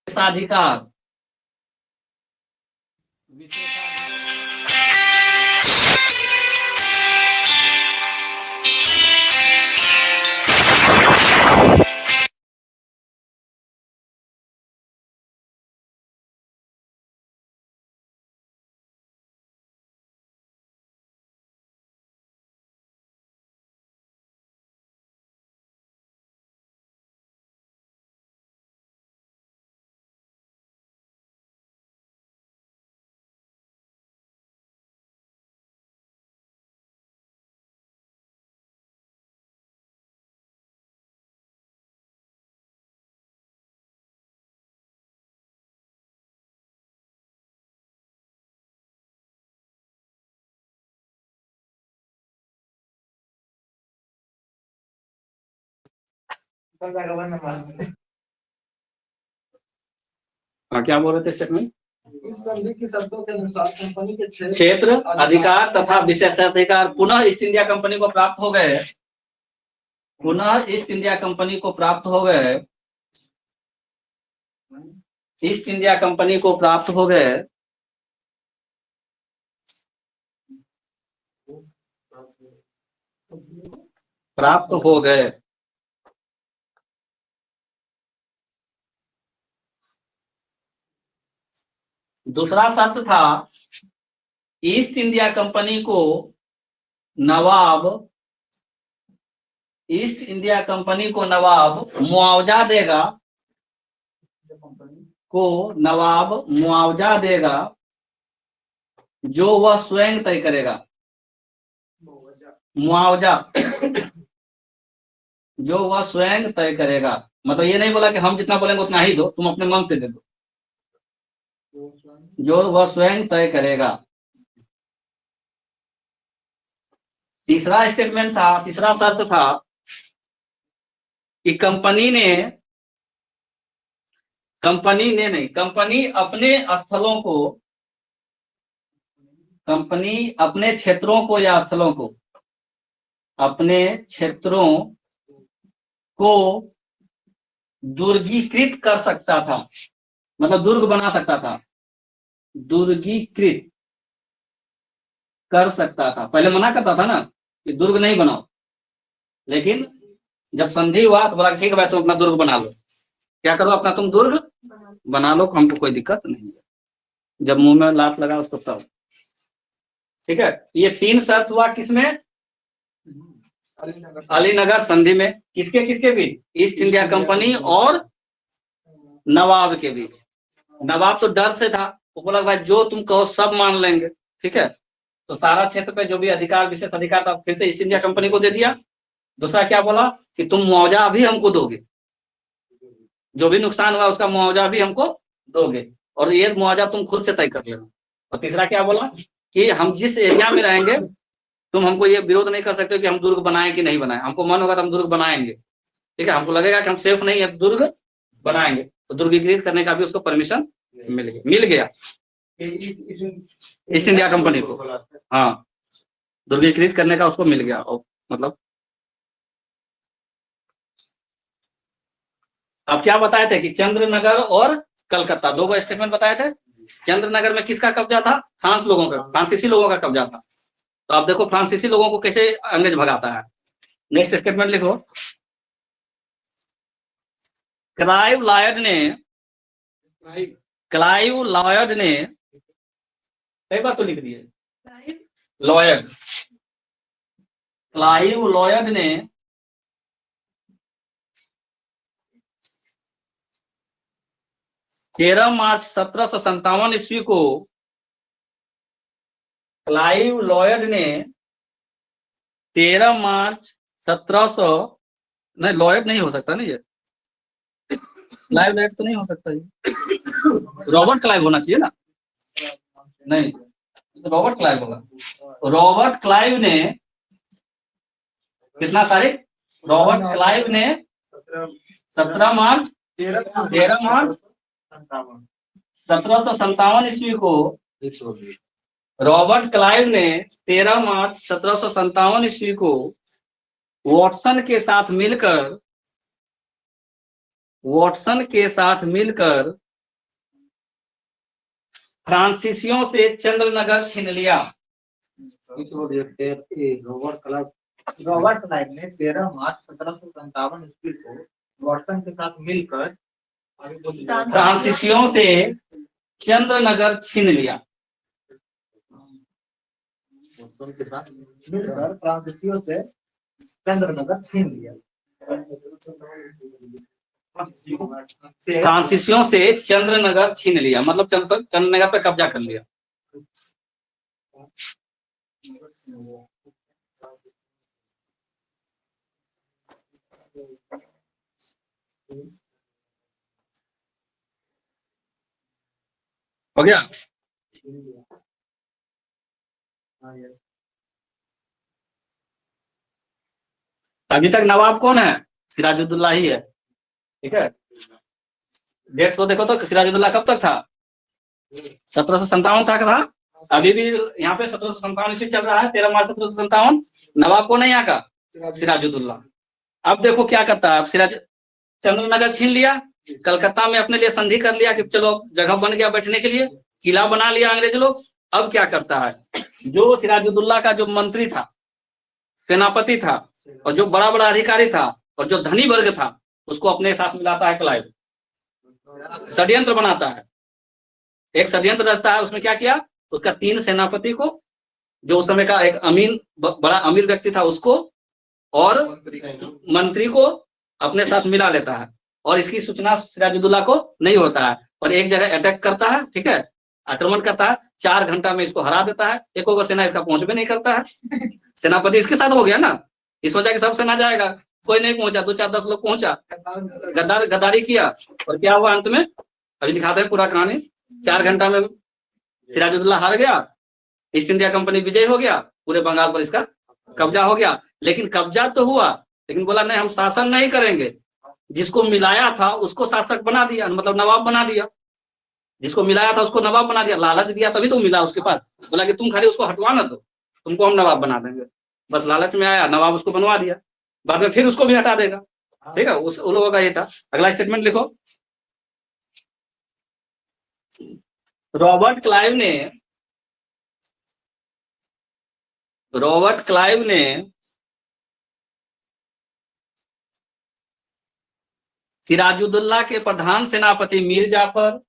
विशेषाधिकार, हाँ, क्या बोल रहे थे स्टेटमेंट? इस संधि की शर्तों के अनुसार कंपनी के क्षेत्र, अधिकार तथा विशेषाधिकार पुनः ईस्ट इंडिया कंपनी को प्राप्त हो गए, पुनः ईस्ट इंडिया कंपनी को प्राप्त हो गए, ईस्ट इंडिया कंपनी को प्राप्त हो गए, प्राप्त हो गए। दूसरा शर्त था, ईस्ट इंडिया कंपनी को नवाब, ईस्ट इंडिया कंपनी को नवाब मुआवजा देगा, को नवाब मुआवजा देगा जो वह स्वयं तय करेगा। मुआवजा जो वह स्वयं तय करेगा, मतलब ये नहीं बोला कि हम जितना बोलेंगे उतना ही दो, तुम अपने मन से दे दो, जो वह स्वयं तय करेगा। तीसरा स्टेटमेंट था, तीसरा शर्त था कि कंपनी अपने स्थलों को, कंपनी अपने क्षेत्रों को या स्थलों को, अपने क्षेत्रों को दुर्गीकृत कर सकता था, मतलब दुर्ग बना सकता था, दुर्गीकृत कर सकता था। पहले मना करता था ना कि दुर्ग नहीं बनाओ, लेकिन जब संधि हुआ तो बोला ठीक है भाई तुम अपना दुर्ग बना लो, क्या करो अपना तुम दुर्ग बना लो, हमको कोई दिक्कत नहीं है। जब मुंह में लात लगा उसको तब, ठीक है। ये तीन शर्त हुआ किसमें? अलीनगर संधि में। किसके किसके बीच? ईस्ट इंडिया कंपनी और नवाब के बीच। नवाब तो डर से था, वो बोला भाई जो तुम कहो सब मान लेंगे, ठीक है। तो सारा क्षेत्र पे जो भी अधिकार, विशेष अधिकार था, फिर से ईस्ट इंडिया कंपनी को दे दिया। दूसरा क्या बोला कि तुम मुआवजा भी हमको दोगे, जो भी नुकसान हुआ उसका मुआवजा भी हमको दोगे, और ये मुआवजा तुम खुद से तय कर लेना। और तीसरा क्या बोला कि हम जिस एरिया में रहेंगे तुम हमको ये विरोध नहीं कर सकते कि हम दुर्ग बनाएं कि नहीं बनाएं, हमको मन होगा तो हम दुर्ग बनाएंगे, ठीक है। हमको लगेगा कि हम सेफ नहीं है दुर्ग बनाएंगे, तो दुर्गीकृत करने का भी उसको परमिशन मिल गया ईस्ट इंडिया कंपनी को। हाँ, दुर्गीकृत करने का उसको मिल गया। और मतलब अब क्या बताए थे कि चंद्रनगर और कलकत्ता, दो स्टेटमेंट बताए थे। चंद्रनगर में किसका कब्जा था? फ्रांस लोगों का, फ्रांसीसी लोगों का कब्जा था। तो आप देखो फ्रांसीसी लोगों को कैसे अंग्रेज भगाता है। नेक्स्ट स्टेटमेंट लिखो। क्लाइव लॉयड ने कई बार तो लिख दिए लॉयड। क्लाइव लॉयड ने 13 मार्च 1757 ईस्वी को क्लाइव लॉयड ने 13 मार्च 1700 नहीं, लॉयड नहीं हो सकता ना ये, क्लाइव लॉयड तो नहीं हो सकता ये, रॉबर्ट क्लाइव होना चाहिए ना, नहीं तो रॉबर्ट क्लाइव होगा। रॉबर्ट क्लाइव ने कितना तारीख? रॉबर्ट क्लाइव ने 17 मार्च 1757 ईस्वी को रॉबर्ट क्लाइव ने 13 मार्च 1757 ईस्वी को वॉटसन के साथ मिलकर फ्रांसीसियों से चंद्रनगर छीन लिया। रॉबर्ट क्लाइव ने 13 मार्च 1757 ईस्वी को वॉटसन के साथ मिलकर फ्रांसीसियों से चंद्रनगर छीन लिया। वॉटसन के साथ मिलकर फ्रांसीसियों से चंद्रनगर छीन लिया। फ्रांसीसियों से चंद्रनगर छीन लिया मतलब चंद्रनगर पे कब्जा कर लिया। हो गया? अभी तक नवाब कौन है? सिराजुद्दौला ही है, ठीक है। डेट तो देखो तो सिराजुद्दौला कब तक था? 1757 तक था। अभी भी यहाँ पे 1757 ईस्वी चल रहा है, 13 मार्च 1757। नवाब कौन है यहाँ का? सिराजुद्दौला। अब देखो क्या करता है, अब चंद्रनगर छीन लिया, कलकत्ता में अपने लिए संधि कर लिया कि चलो जगह बन गया बैठने के लिए, किला बना लिया अंग्रेज लोग। अब क्या करता है, जो सिराजुद्दौला का जो मंत्री था, सेनापति था, और जो बड़ा बड़ा अधिकारी था, और जो धनी वर्ग था, उसको अपने साथ मिलाता है क्लाइव। षड्यंत्र बनाता है, एक षड्यंत्र रचता है। उसमें क्या किया, उसका 3 सेनापति को, जो उस समय का एक अमीर बड़ा अमीर व्यक्ति था उसको, और मंत्री को अपने साथ मिला लेता है। और इसकी सूचना सिराजुद्दौला को नहीं होता है, और एक जगह अटैक करता है, ठीक है, आक्रमण करता है। 4 घंटा में इसको हरा देता है। एक होगा सेना इसका पहुंच भी नहीं करता है। सेनापति इसके साथ हो गया ना, ये सोचा कि सब सेना जाएगा, कोई नहीं पहुंचा, 2 4 10 लोग पहुंचा, गद्दारी किया। और क्या हुआ अंत में, अभी दिखाते हैं पूरा कहानी। 4 घंटा में सिराजुद्दौला हार गया, ईस्ट इंडिया कंपनी विजय हो गया, पूरे बंगाल पर इसका कब्जा हो गया। लेकिन कब्जा तो हुआ, लेकिन बोला नहीं हम शासन नहीं करेंगे। जिसको मिलाया था उसको शासक बना दिया, मतलब नवाब बना दिया। जिसको मिलाया था उसको नवाब बना दिया, लालच दिया तभी तो मिला उसके पास। बोला कि तुम खाली उसको हटवा ना दो, तुमको हम नवाब बना देंगे। बस लालच में आया, नवाब उसको बनवा दिया, बाद में फिर उसको भी हटा देगा। ठीक है, उस उन लोगों का ये था। अगला स्टेटमेंट लिखो। रॉबर्ट क्लाइव ने सिराजुद्दौला के प्रधान सेनापति मीर जाफर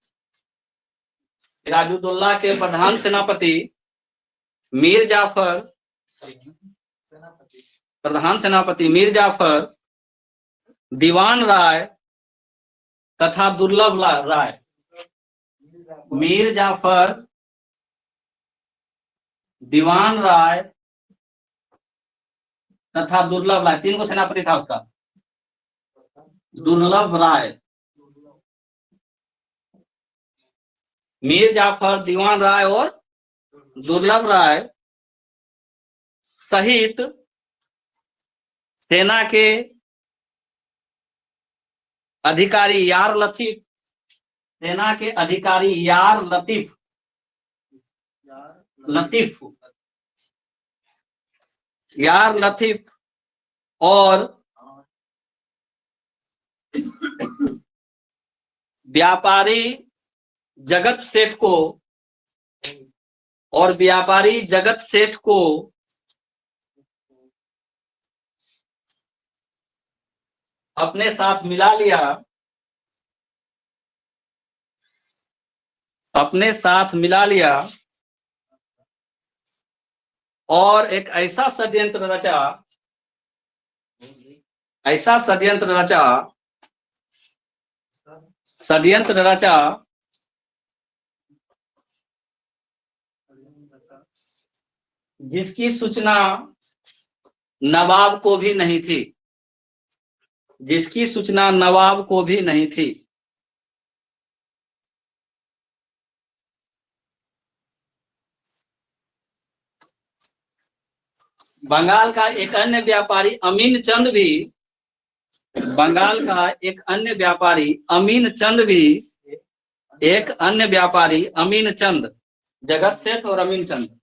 दीवान राय तथा दुर्लभ राय, मीर जाफर, दीवान राय तथा दुर्लभ राय, 3 को सेनापति था उसका। दुर्लभ राय, मीर जाफर, दीवान राय और दुर्लभ राय सहित सेना के अधिकारी यार लतीफ और व्यापारी जगत सेठ को और व्यापारी जगत सेठ को अपने साथ मिला लिया, अपने साथ मिला लिया और एक ऐसा षड्यंत्र रचा, ऐसा षड्यंत्र रचा, षड्यंत्र रचा जिसकी सूचना नवाब को भी नहीं थी, जिसकी सूचना नवाब को भी नहीं थी। बंगाल का एक अन्य व्यापारी अमीन चंद भी, बंगाल का एक अन्य व्यापारी अमीन चंद भी, एक अन्य व्यापारी अमीन चंद, जगत सेठ और अमीन चंद,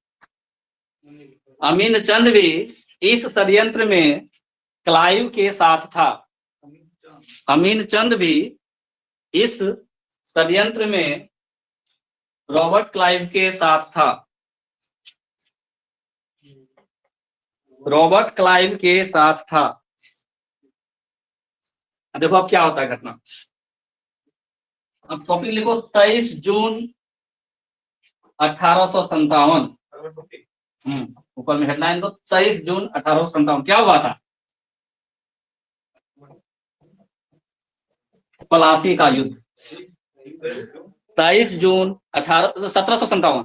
अमीन चंद भी इस षड्यंत्र में क्लाइव के साथ था। अमीन चंद भी इस षड्यंत्र में रॉबर्ट क्लाइव के साथ था, रॉबर्ट क्लाइव के साथ था। देखो अब क्या होता है घटना। अब टॉपिक लिखो 23 जून 1857। ऊपर में हेडलाइन दो 23 जून 1857। क्या हुआ था? प्लासी का युद्ध। 23 जून 1757।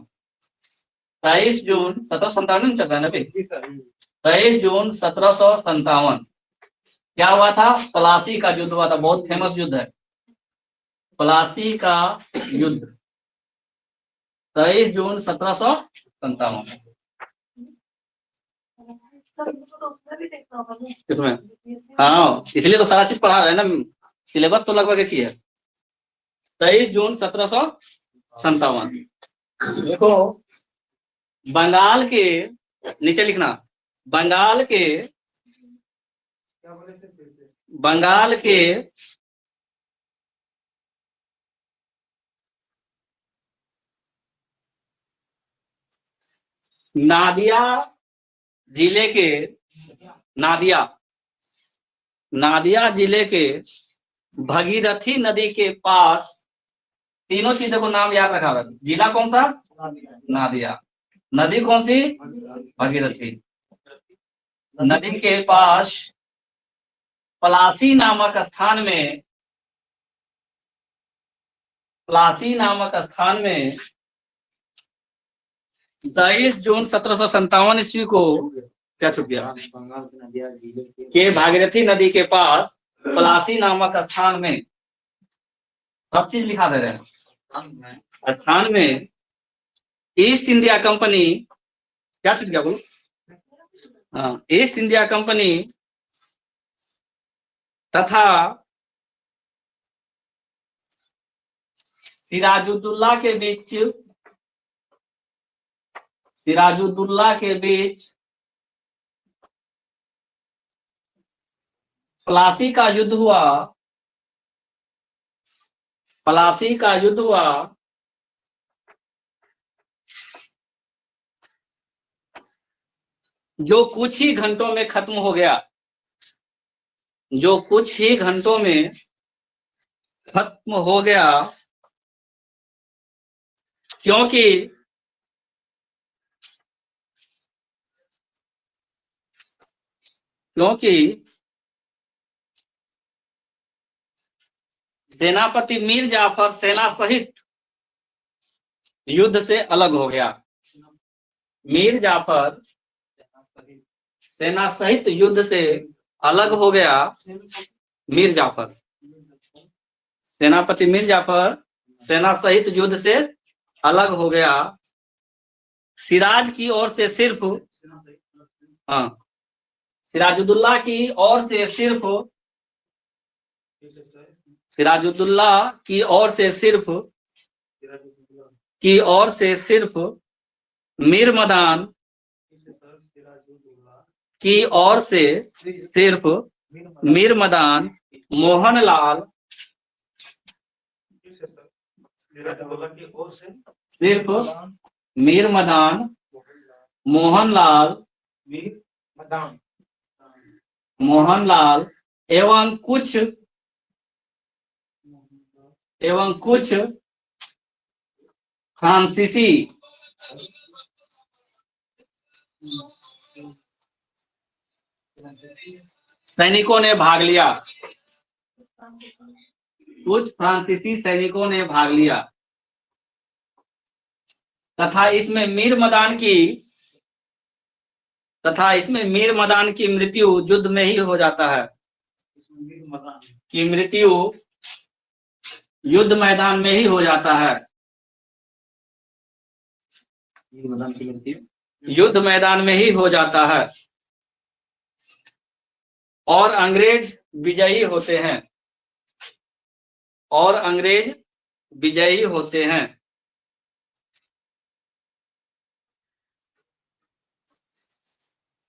23 जून 1757 में चल रहा है ना भाई। 23 जून 1757 क्या हुआ था? प्लासी का युद्ध हुआ था। बहुत फेमस युद्ध है प्लासी का युद्ध। 23 जून 1757। किसमें? हाँ, इसलिए तो सारा चीज पढ़ा रहे हैं ना, सिलेबस तो लगभग एक ही है। 23 जून 1757। देखो बंगाल के नीचे लिखना, बंगाल के नादिया जिले के, नादिया जिले के भगीरथी नदी के पास, तीनों चीजों को नाम याद रखा है। जिला कौन सा? नादिया। नदी कौन सी? भगीरथी। नदी के पास प्लासी नामक स्थान में, प्लासी नामक स्थान में 23 जून 1757 ईस्वी को क्या छुप गया? के भागीरथी नदी के पास प्लासी नामक स्थान में, सब चीज लिखा दे रहे हैं। स्थान में ईस्ट इंडिया कंपनी, क्या छुप गया बोलो? हाँ, ईस्ट इंडिया कंपनी तथा सिराजुद्दौला के बीच, सिराजुद्दौला के बीच प्लासी का युद्ध हुआ, प्लासी का युद्ध हुआ। जो कुछ ही घंटों में खत्म हो गया, जो कुछ ही घंटों में खत्म हो गया, क्योंकि सेनापति मीर जाफर सेना सहित युद्ध से अलग हो गया। मीर जाफर सेना सहित युद्ध से अलग हो गया। मीर जाफर, सेनापति मीर जाफर सेना सहित युद्ध से अलग हो गया। सिराज की ओर से सिर्फ, हाँ, सिराजुद्दौला की ओर से सिर्फ, सिराजुद्दौला की ओर से सिर्फ, की ओर से सिर्फ मीर मदान की ओर से सिर्फ मीर मदान, मोहनलाल, की ओर से सिर्फ मीर मदान, मोहनलाल, मीर मदान मोहनलाल एवं कुछ फ्रांसीसी सैनिकों ने भाग लिया। कुछ फ्रांसीसी सैनिकों ने भाग लिया तथा इसमें मीर मदान की मृत्यु युद्ध में ही हो जाता है। की मृत्यु युद्ध मैदान में ही हो जाता है। युद्ध मैदान में ही हो जाता है और अंग्रेज विजयी होते हैं। और अंग्रेज विजयी होते हैं।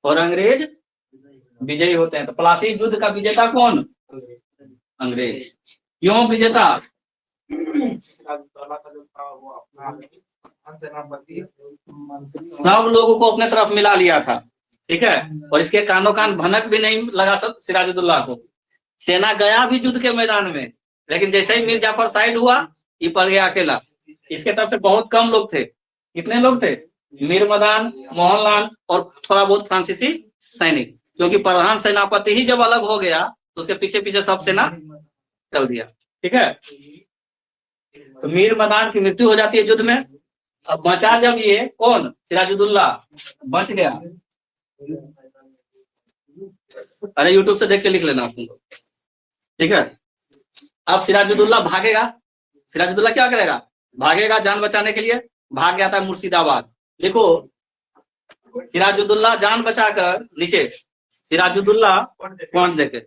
और अंग्रेज विजयी होते हैं। तो प्लासी युद्ध का विजेता कौन? अंग्रेज। क्यों विजेता? सब लोगों को अपने तरफ मिला लिया था, ठीक है। और इसके कानो कान भनक भी नहीं लगा सब सिराजुद्दौला को। सेना गया भी युद्ध के मैदान में, लेकिन जैसे ही मीर जाफर साइड हुआ, ये पड़ गया अकेला। इसके तरफ से बहुत कम लोग थे। कितने लोग थे? मीर मदान, मोहनलाल और थोड़ा बहुत फ्रांसीसी सैनिक। क्योंकि प्रधान सेनापति ही जब अलग हो गया तो उसके पीछे पीछे सब सेना चल दिया, ठीक है। तो मीर मदान की मृत्यु हो जाती है युद्ध में। अब बचा जब ये कौन? सिराजुद्दौला बच गया। अरे यूट्यूब से देख के लिख लेना तुम, ठीक है। अब सिराजुद्दौला भागेगा। सिराजुद्दौला क्या करेगा? भागेगा जान बचाने के लिए। भाग गया था मुर्शिदाबाद। देखो, सिराजुद्दौला जान बचाकर नीचे, सिराजुद्दौला पहुंच देखे,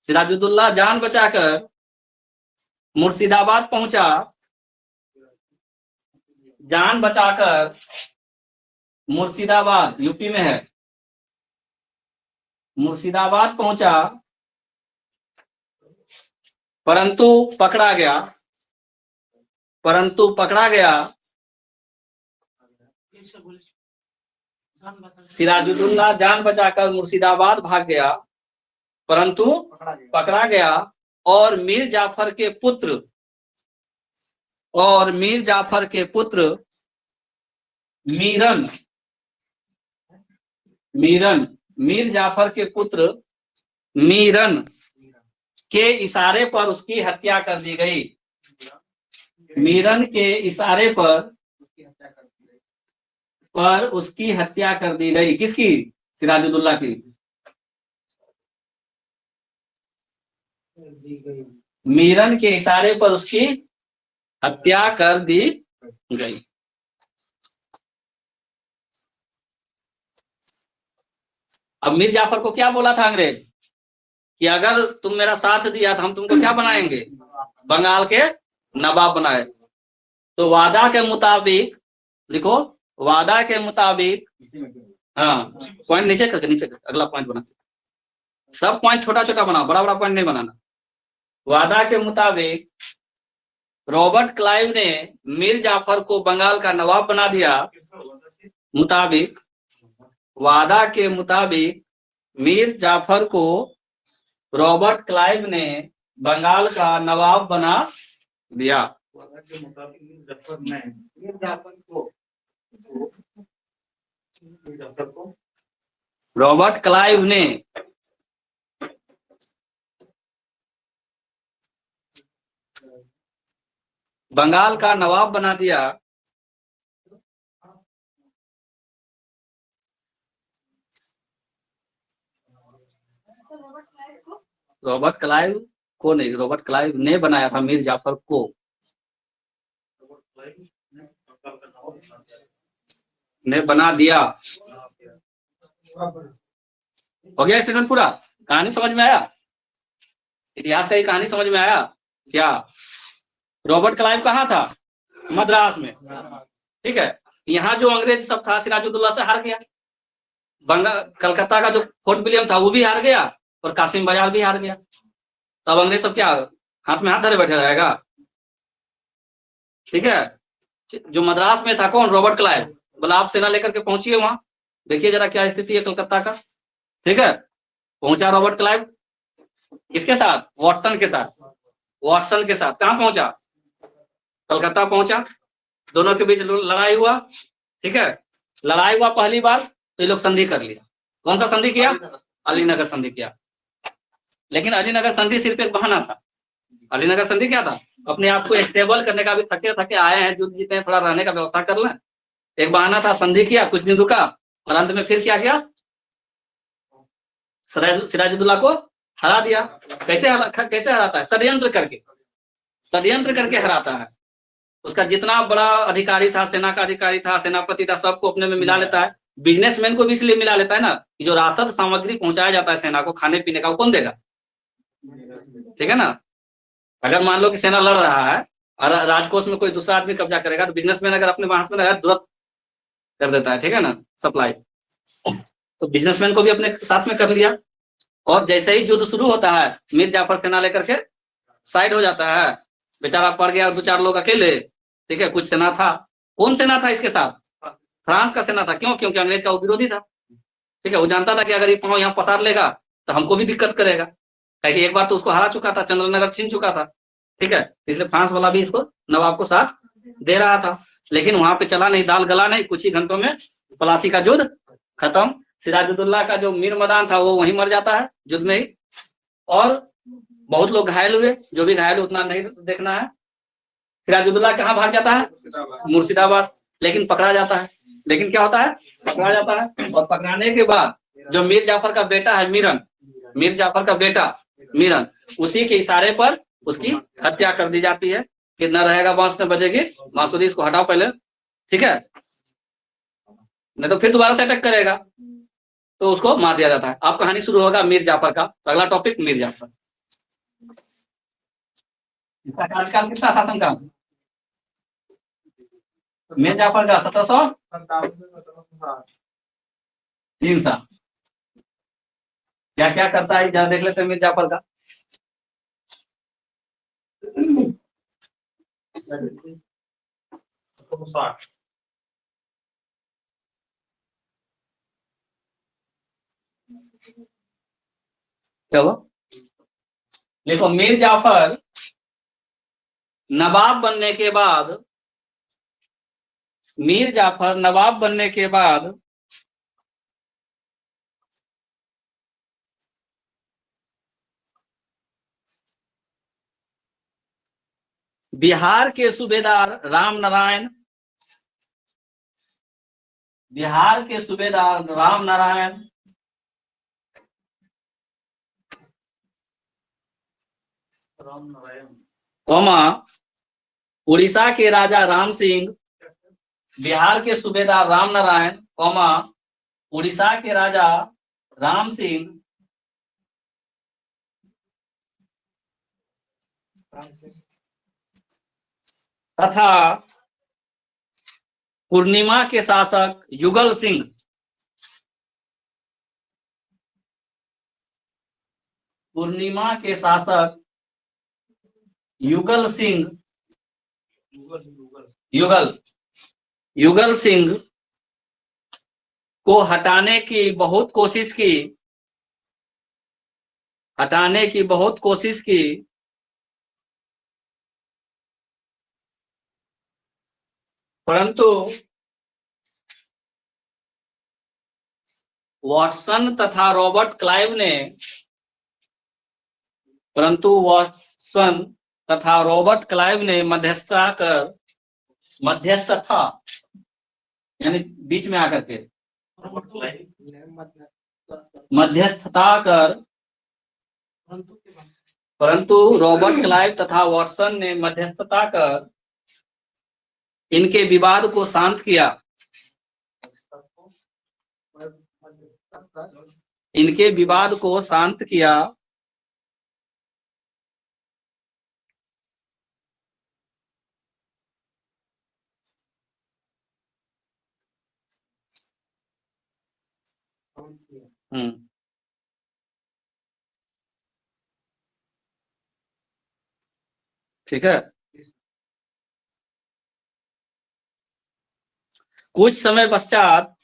सिराजुद्दौला जान बचाकर मुर्शिदाबाद पहुंचा। जान बचाकर मुर्शिदाबाद यूपी में है, मुर्शिदाबाद पहुंचा, परंतु पकड़ा गया। सिराजुद्दौला जान बचाकर मुर्शिदाबाद भाग गया, परंतु पकड़ा गया। और मीर जाफर के पुत्र मीर जाफर के पुत्र मीरन के इशारे पर उसकी हत्या कर दी गई। मीरन के इशारे पर उसकी हत्या कर दी गई। किसकी? सिराजुद्दौला की। मीरन के इशारे पर उसकी हत्या कर दी गई। अब मीर जाफर को क्या बोला था अंग्रेज कि अगर तुम मेरा साथ दिया तो हम तुमको क्या बनाएंगे? बंगाल के नवाब बनाए। तो वादा के मुताबिक, लिखो, वादा के मुताबिक, हाँ पॉइंट नीचे करके अगला पॉइंट बना। सब पॉइंट छोटा छोटा बनाओ, बड़ा बड़ा पॉइंट नहीं बनाना। वादा के मुताबिक रॉबर्ट क्लाइव ने मीर जाफर को बंगाल का नवाब बना दिया। वादा के मुताबिक मीर जाफर को रॉबर्ट क्लाइव ने बंगाल का नवाब बना दिया। रॉबर्ट क्लाइव ने बंगाल का नवाब बना दिया। रॉबर्ट क्लाइव को नहीं, रॉबर्ट क्लाइव ने बनाया था मीर जाफर को। ने बना दिया। हो गया स्टेटमेंट पूरा? कहानी समझ में आया? इतिहास का ये कहानी समझ में आया क्या? रॉबर्ट क्लाइव कहाँ था? मद्रास में, ठीक है। यहाँ जो अंग्रेज सब था सिराजुद्दौला से हार गया। कलकत्ता का जो फोर्ट विलियम था वो भी हार गया और कासिम बाजार भी हार गया। तब अंग्रेज सब क्या हाथ में हाथ धरे बैठे रहेगा? ठीक है। जो मद्रास में था कौन, रॉबर्ट क्लाइव, बोला आप सेना लेकर के पहुंचिए वहां, देखिए जरा क्या स्थिति है कलकत्ता का। ठीक है, पहुंचा रॉबर्ट क्लाइव, किसके साथ, वॉटसन के साथ, वॉटसन के साथ कहां पहुंचा, कलकत्ता पहुंचा, दोनों के बीच लड़ाई हुआ। ठीक है, लड़ाई हुआ पहली बार तो ये लोग संधि कर लिया। कौन सा संधि किया, अलीनगर संधि किया। लेकिन अलीनगर संधि सिर्फ एक बहाना था। अलीनगर संधि क्या था, अपने आप को स्टेबल करने का, भी थके थके आए हैं, युद्ध जीते हैं, थोड़ा रहने का व्यवस्था कर लें, एक बहाना था। संधि किया, कुछ दिन रुका, और अंत में फिर क्या किया, सिराजुद्दौला को हरा दिया। कैसे हराता है, षड्यंत्र करके, षड्यंत्र करके हराता है। उसका जितना बड़ा अधिकारी था, सेना का अधिकारी था, सेनापति था, सबको अपने में मिला लेता है। बिजनेसमैन को भी इसलिए मिला लेता है ना, कि जो राशद सामग्री पहुंचाया जाता है सेना को, खाने पीने का, वो कौन देगा, ठीक है ना। अगर मान लो कि सेना लड़ रहा है और राजकोष में कोई दूसरा आदमी कब्जा करेगा, तो बिजनेसमैन अगर अपने वहां में तुरंत कर देता है, ठीक है ना, सप्लाई। तो बिजनेसमैन को भी अपने साथ में कर लिया। और जैसे ही युद्ध शुरू होता है, मीर जाफर सेना लेकर के साइड हो जाता है, बेचारा पड़ गया, दो चार लोग अकेले। ठीक है, कुछ सेना था, कौन सेना था इसके साथ, फ्रांस का सेना था। क्यों, क्योंकि अंग्रेज का वो विरोधी था। ठीक है, वो जानता था कि अगर ये पांव यहाँ पसार लेगा तो हमको भी दिक्कत करेगा, क्योंकि एक बार तो उसको हरा चुका था, चंद्रनगर छीन चुका था। ठीक है, इसलिए फ्रांस वाला भी इसको, नवाब को साथ दे रहा था। लेकिन वहां पे चला नहीं, दाल गला नहीं, कुछ ही घंटों में प्लासी का युद्ध खत्म। सिराजुद्दौला का जो मीर मदान था वो वहीं मर जाता है युद्ध में ही, और बहुत लोग घायल हुए, जो भी घायल उतना नहीं देखना है। सिराजुद्दौला कहाँ भाग जाता है, मुर्शिदाबाद, लेकिन पकड़ा जाता है। लेकिन क्या होता है, पकड़ा जाता है, और पकड़ाने के बाद जो मीर जाफर का बेटा है मीरन, मीर जाफर का बेटा मीरन, उसी के इशारे पर उसकी हत्या कर दी जाती है। कि न रहेगा बांस न बजेगी बांसुरी, इसको हटाओ पहले, ठीक है, नहीं तो फिर दोबारा से अटैक करेगा। तो उसको मार दिया जाता है। अब कहानी शुरू होगा मीर जाफर का। तो अगला टॉपिक मीर जाफर, इसका कार्यकाल कितना, शासन काल, मीर जाफर का 1703 साल। क्या क्या करता है जरा देख लेते हैं मीर जाफर का। चलो देखो, मीर जाफर नवाब बनने के बाद, मीर जाफर नवाब बनने के बाद बिहार के सूबेदार राम नारायण, बिहार के सूबेदार राम नारायण, कौमा उड़ीसा के राजा राम सिंह, बिहार के सूबेदार राम नारायण, कौमा उड़ीसा के राजा राम सिंह तथा पूर्णिमा के शासक युगल सिंह, पूर्णिमा के शासक युगल सिंह, युगल युगल सिंह को हटाने की बहुत कोशिश की, हटाने की बहुत कोशिश की, परंतु वॉटसन तथा रॉबर्ट क्लाइव ने, परंतु वॉटसन तथा रॉबर्ट क्लाइव ने मध्यस्थता कर, मध्यस्थता यानी बीच में आकर के, मध्यस्थता कर, परंतु रॉबर्ट क्लाइव तथा वॉटसन ने मध्यस्थता कर इनके विवाद को शांत किया, इनके विवाद को शांत किया, ठीक है। कुछ समय पश्चात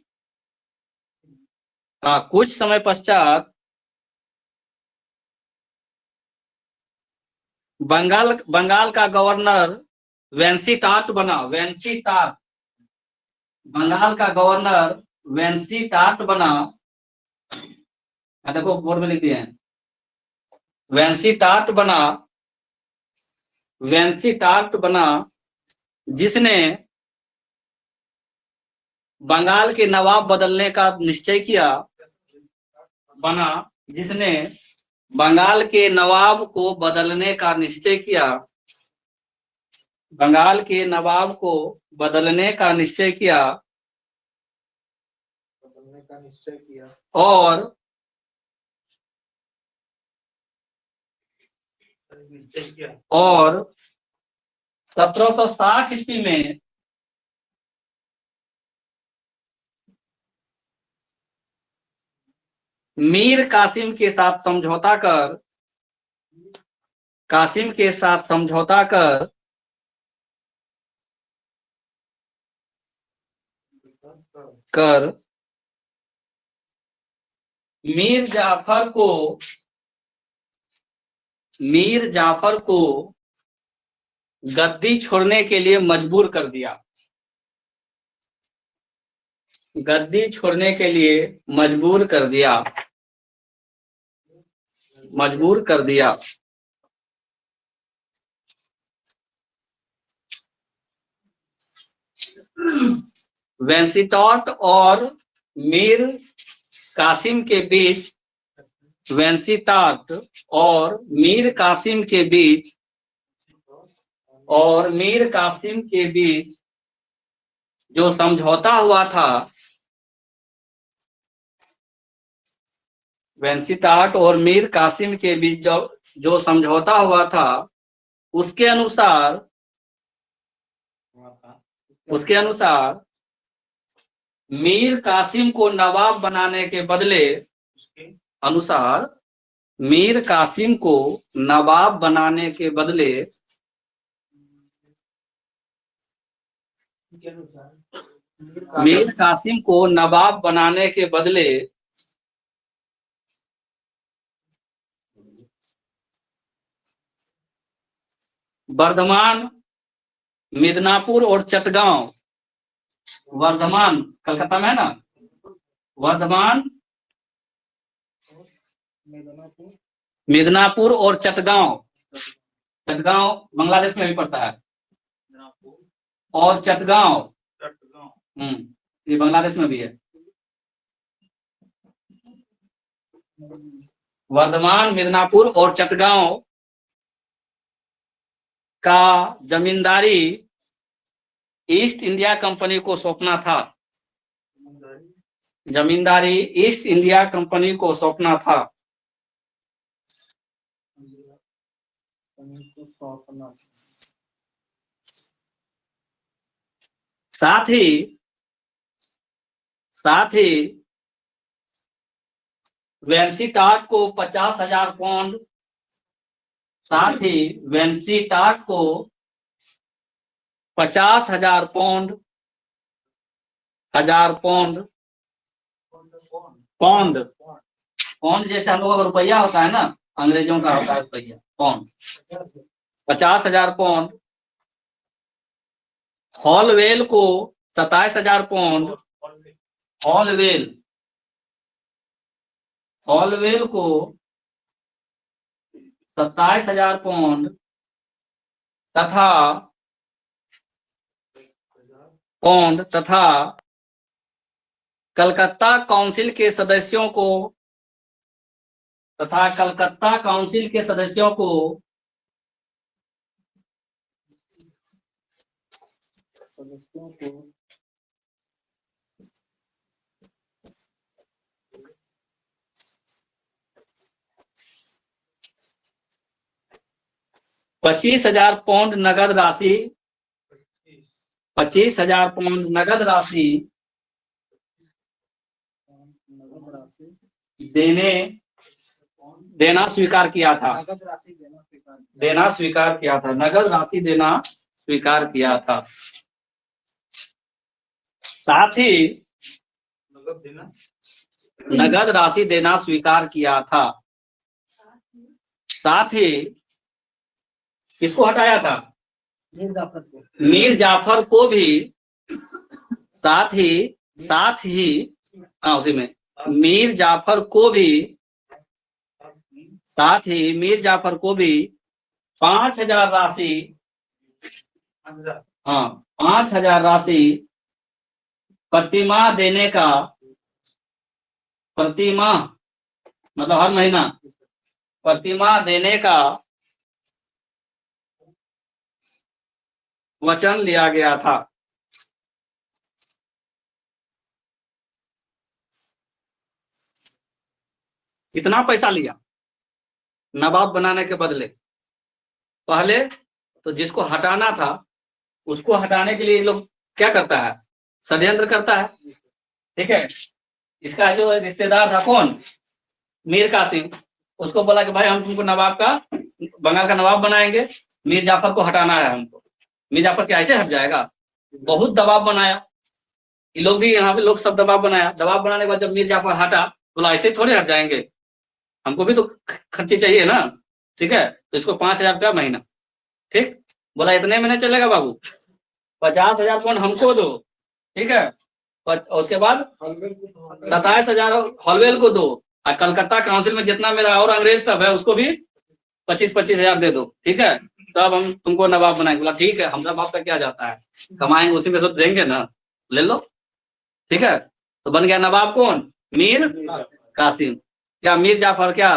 बंगाल का गवर्नर वेंसीटाट बना। बंगाल का गवर्नर वेंसीटाट बना। देखो बोर्ड में लिख दिए हैं, वेंसीटाट बना जिसने बंगाल के नवाब बदलने का निश्चय किया। जिसने बंगाल के नवाब को बदलने का निश्चय किया। और 1760 ईस्वी में मीर कासिम के साथ समझौता कर मीर जाफर को गद्दी छोड़ने के लिए मजबूर कर दिया। वेंसीटाट और मीर कासिम के बीच जो समझौता हुआ था, वेंसीटाट और मीर कासिम के बीच जो समझौता हुआ था, उसके अनुसार मीर कासिम को नवाब बनाने के बदले बर्धमान, मिदनापुर और चटगांव, वर्धमान कलकत्ता में है ना, वर्धमान, मिदनापुर और चटगांव बांग्लादेश में भी पड़ता है, और चटगांव ये बांग्लादेश में भी है। वर्धमान, मिदनापुर और चटगांव का जमींदारी ईस्ट इंडिया कंपनी को सौंपना था। साथ ही वेंसीटाट को 50,000 पाउंड पाउंड जैसे हम लोगों का रुपया होता है ना, अंग्रेजों का होता है रुपया, पाउंड, 50,000 पाउंड। हॉलवेल को 27,000 पाउंड, हॉलवेल को 27,000 पाउंड तथा कलकत्ता काउंसिल के सदस्यों को 25,000 पाउंड नगद राशि देना स्वीकार किया था। नगद राशि देना स्वीकार किया था। साथ ही नगद राशि देना स्वीकार किया था। साथ ही किसको हटाया था? मीर जाफर को भी। साथ ही हाँ उसी में मीर जाफर को भी, साथ ही मीर जाफर को भी 5,000 राशि, हाँ 5,000 राशि प्रतिमाह देने का, प्रतिमाह मतलब हर महीना, प्रतिमाह देने का वचन लिया गया था। कितना पैसा लिया नवाब बनाने के बदले? पहले तो जिसको हटाना था उसको हटाने के लिए लोग क्या करता है? षड्यंत्र करता है। ठीक है, इसका जो रिश्तेदार था कौन? मीर कासिम। उसको बोला कि भाई हम तुमको नवाब का, बंगाल का नवाब बनाएंगे, मीर जाफर को हटाना है हमको। मीर जाफर क्या ऐसे हट जाएगा? बहुत दबाव बनाया, ये लोग भी यहाँ पे लोग सब दबाव बनाया। दबाव बनाने के बाद जब मीर जाफर हटा, बोला ऐसे थोड़े हट जाएंगे, हमको भी तो खर्चे चाहिए ना। ठीक है, तो इसको 5,000 रुपया महीना। ठीक, बोला इतने महीने चलेगा बाबू, 50,000 पौंड हमको दो। ठीक है, उसके बाद 27,000 हॉलवेल को दो, और कलकत्ता काउंसिल में जितना मेरा और अंग्रेज सब है उसको भी 25,000 दे दो। ठीक है, तब हम तुमको नवाब बनाएंगे। बोला ठीक है, हमरा बाप का क्या जाता है, कमाएंगे उसी में सब देंगे ना, ले लो। ठीक है, तो बन गया नवाब कौन? मीर कासिम। क्या मीर जाफर क्या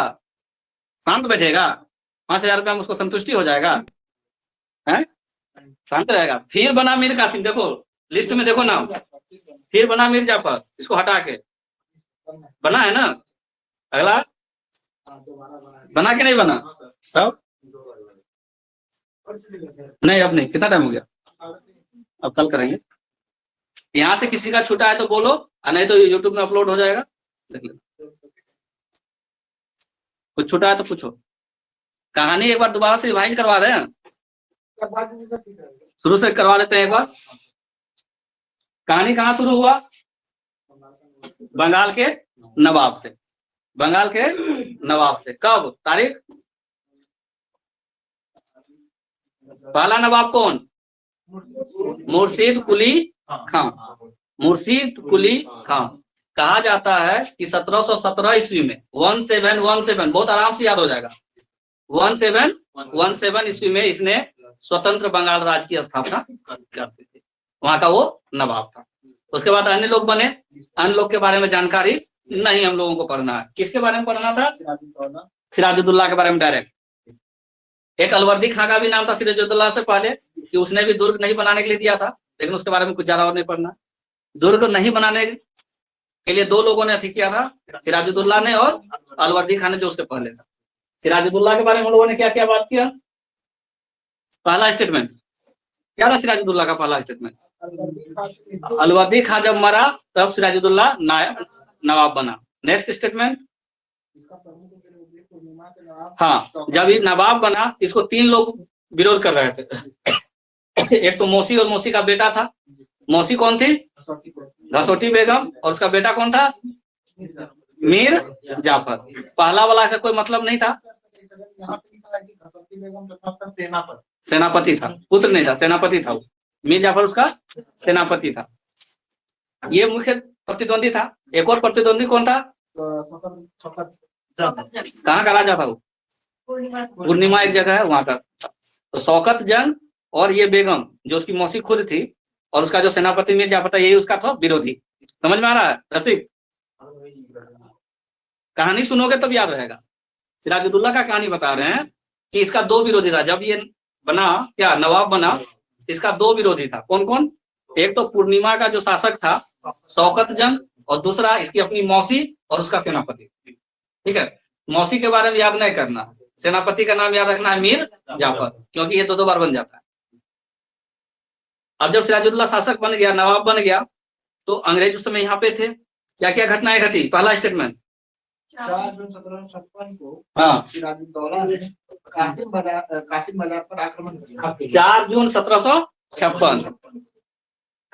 शांत बैठेगा? 5,000 रुपया में उसको संतुष्टि हो जाएगा? है, शांत रहेगा। फिर बना मीर कासिम, देखो लिस्ट में देखो नाम, फिर बना मीर जाफर, इसको हटा के बना है ना। अगला बना के नहीं बना? तब नहीं, अब नहीं, कितना टाइम हो गया? अब कल करेंगे। यहाँ से किसी का छूटा है तो बोलो, नहीं तो यूट्यूब में अपलोड हो जाएगा, देख लो। कुछ छूटा है तो पूछो। कहानी एक बार दोबारा से रिवाइज करवा रहे हैं, शुरू से करवा लेते हैं एक बार। कहानी कहाँ शुरू हुआ? बंगाल के नवाब से। बंगाल के नवाब से। कब? तारीख? पहला नवाब कौन? मुर्शीद कुली खां। मुर्शीद कुली खां। कहा जाता है कि 1717 ईस्वी में 1717, बहुत आराम से याद हो जाएगा, 1717 ईस्वी में इसने स्वतंत्र बंगाल राज्य की स्थापना करती थी। वहां का वो नवाब था। उसके बाद अन्य लोग बने, अन्य लोग के बारे में जानकारी नहीं हम लोगों को पढ़ना है। किसके बारे में पढ़ना था? सिराजुद्दौला के बारे में डायरेक्ट। एक अलवर्दी खां का भी नाम था सिराजुद्दौला से पहले, कि उसने भी दुर्ग नहीं बनाने के लिए दिया था, लेकिन उसके बारे में कुछ ज्यादा और नहीं पढ़ना। दुर्ग नहीं बनाने के लिए दो लोगों ने अथी किया था, सिराजुद्दौला ने और अलवर्दी खान ने जो उसके पहले था। सिराजुद्दौला के बारे में हम लोगों ने क्या क्या बात किया? पहला स्टेटमेंट क्या था सिराजुद्दौला का? पहला स्टेटमेंट, अलवर्दी खान जब मरा तब सिराजुद्दौला नवाब बना। नेक्स्ट स्टेटमेंट, हाँ जब ये नवाब बना इसको 3 लोग विरोध कर रहे थे। एक तो मौसी, और मौसी का बेटा था। मौसी कौन थी? घसोटी बेगम। और उसका बेटा कौन था? मीर जाफर। पहला वाला ऐसा कोई मतलब नहीं था, सेनापति था, पुत्र नहीं था, सेनापति था। मीर जाफर उसका सेनापति था। ये मुख्य प्रतिद्वंदी था। एक और प्रतिद्वंदी कौन था? कहाँ का राजा था वो? पूर्णिमा एक जगह है वहां का। तो शौकत जंग और ये बेगम जो उसकी मौसी खुद थी, और उसका जो सेनापति मीर जाफर था, यही उसका था विरोधी। समझ में आ रहा है रसिक? कहानी सुनोगे तब याद रहेगा। सिराजुद्दौला का कहानी बता रहे हैं कि इसका 2 विरोधी था। जब ये बना, क्या नवाब बना, इसका 2 विरोधी था। कौन कौन? एक तो पूर्णिमा का जो शासक था शौकत जंग, और दूसरा इसकी अपनी मौसी और उसका सेनापति। ठीक है, मौसी के बारे में याद नहीं करना, सेनापति का नाम याद रखना है मीर जाफर, क्योंकि ये 2 बार बन जाता है। अब जब सिराजुद्दौला शासक बन गया, नवाब बन गया, तो अंग्रेज उस समय यहाँ पे थे। क्या क्या घटनाएं घटी? पहला स्टेटमेंट, 4 जून 1756 को हाँ सिराजुद्दौला ने कासिम बाजार पर आक्रमण किया। 4 जून 1756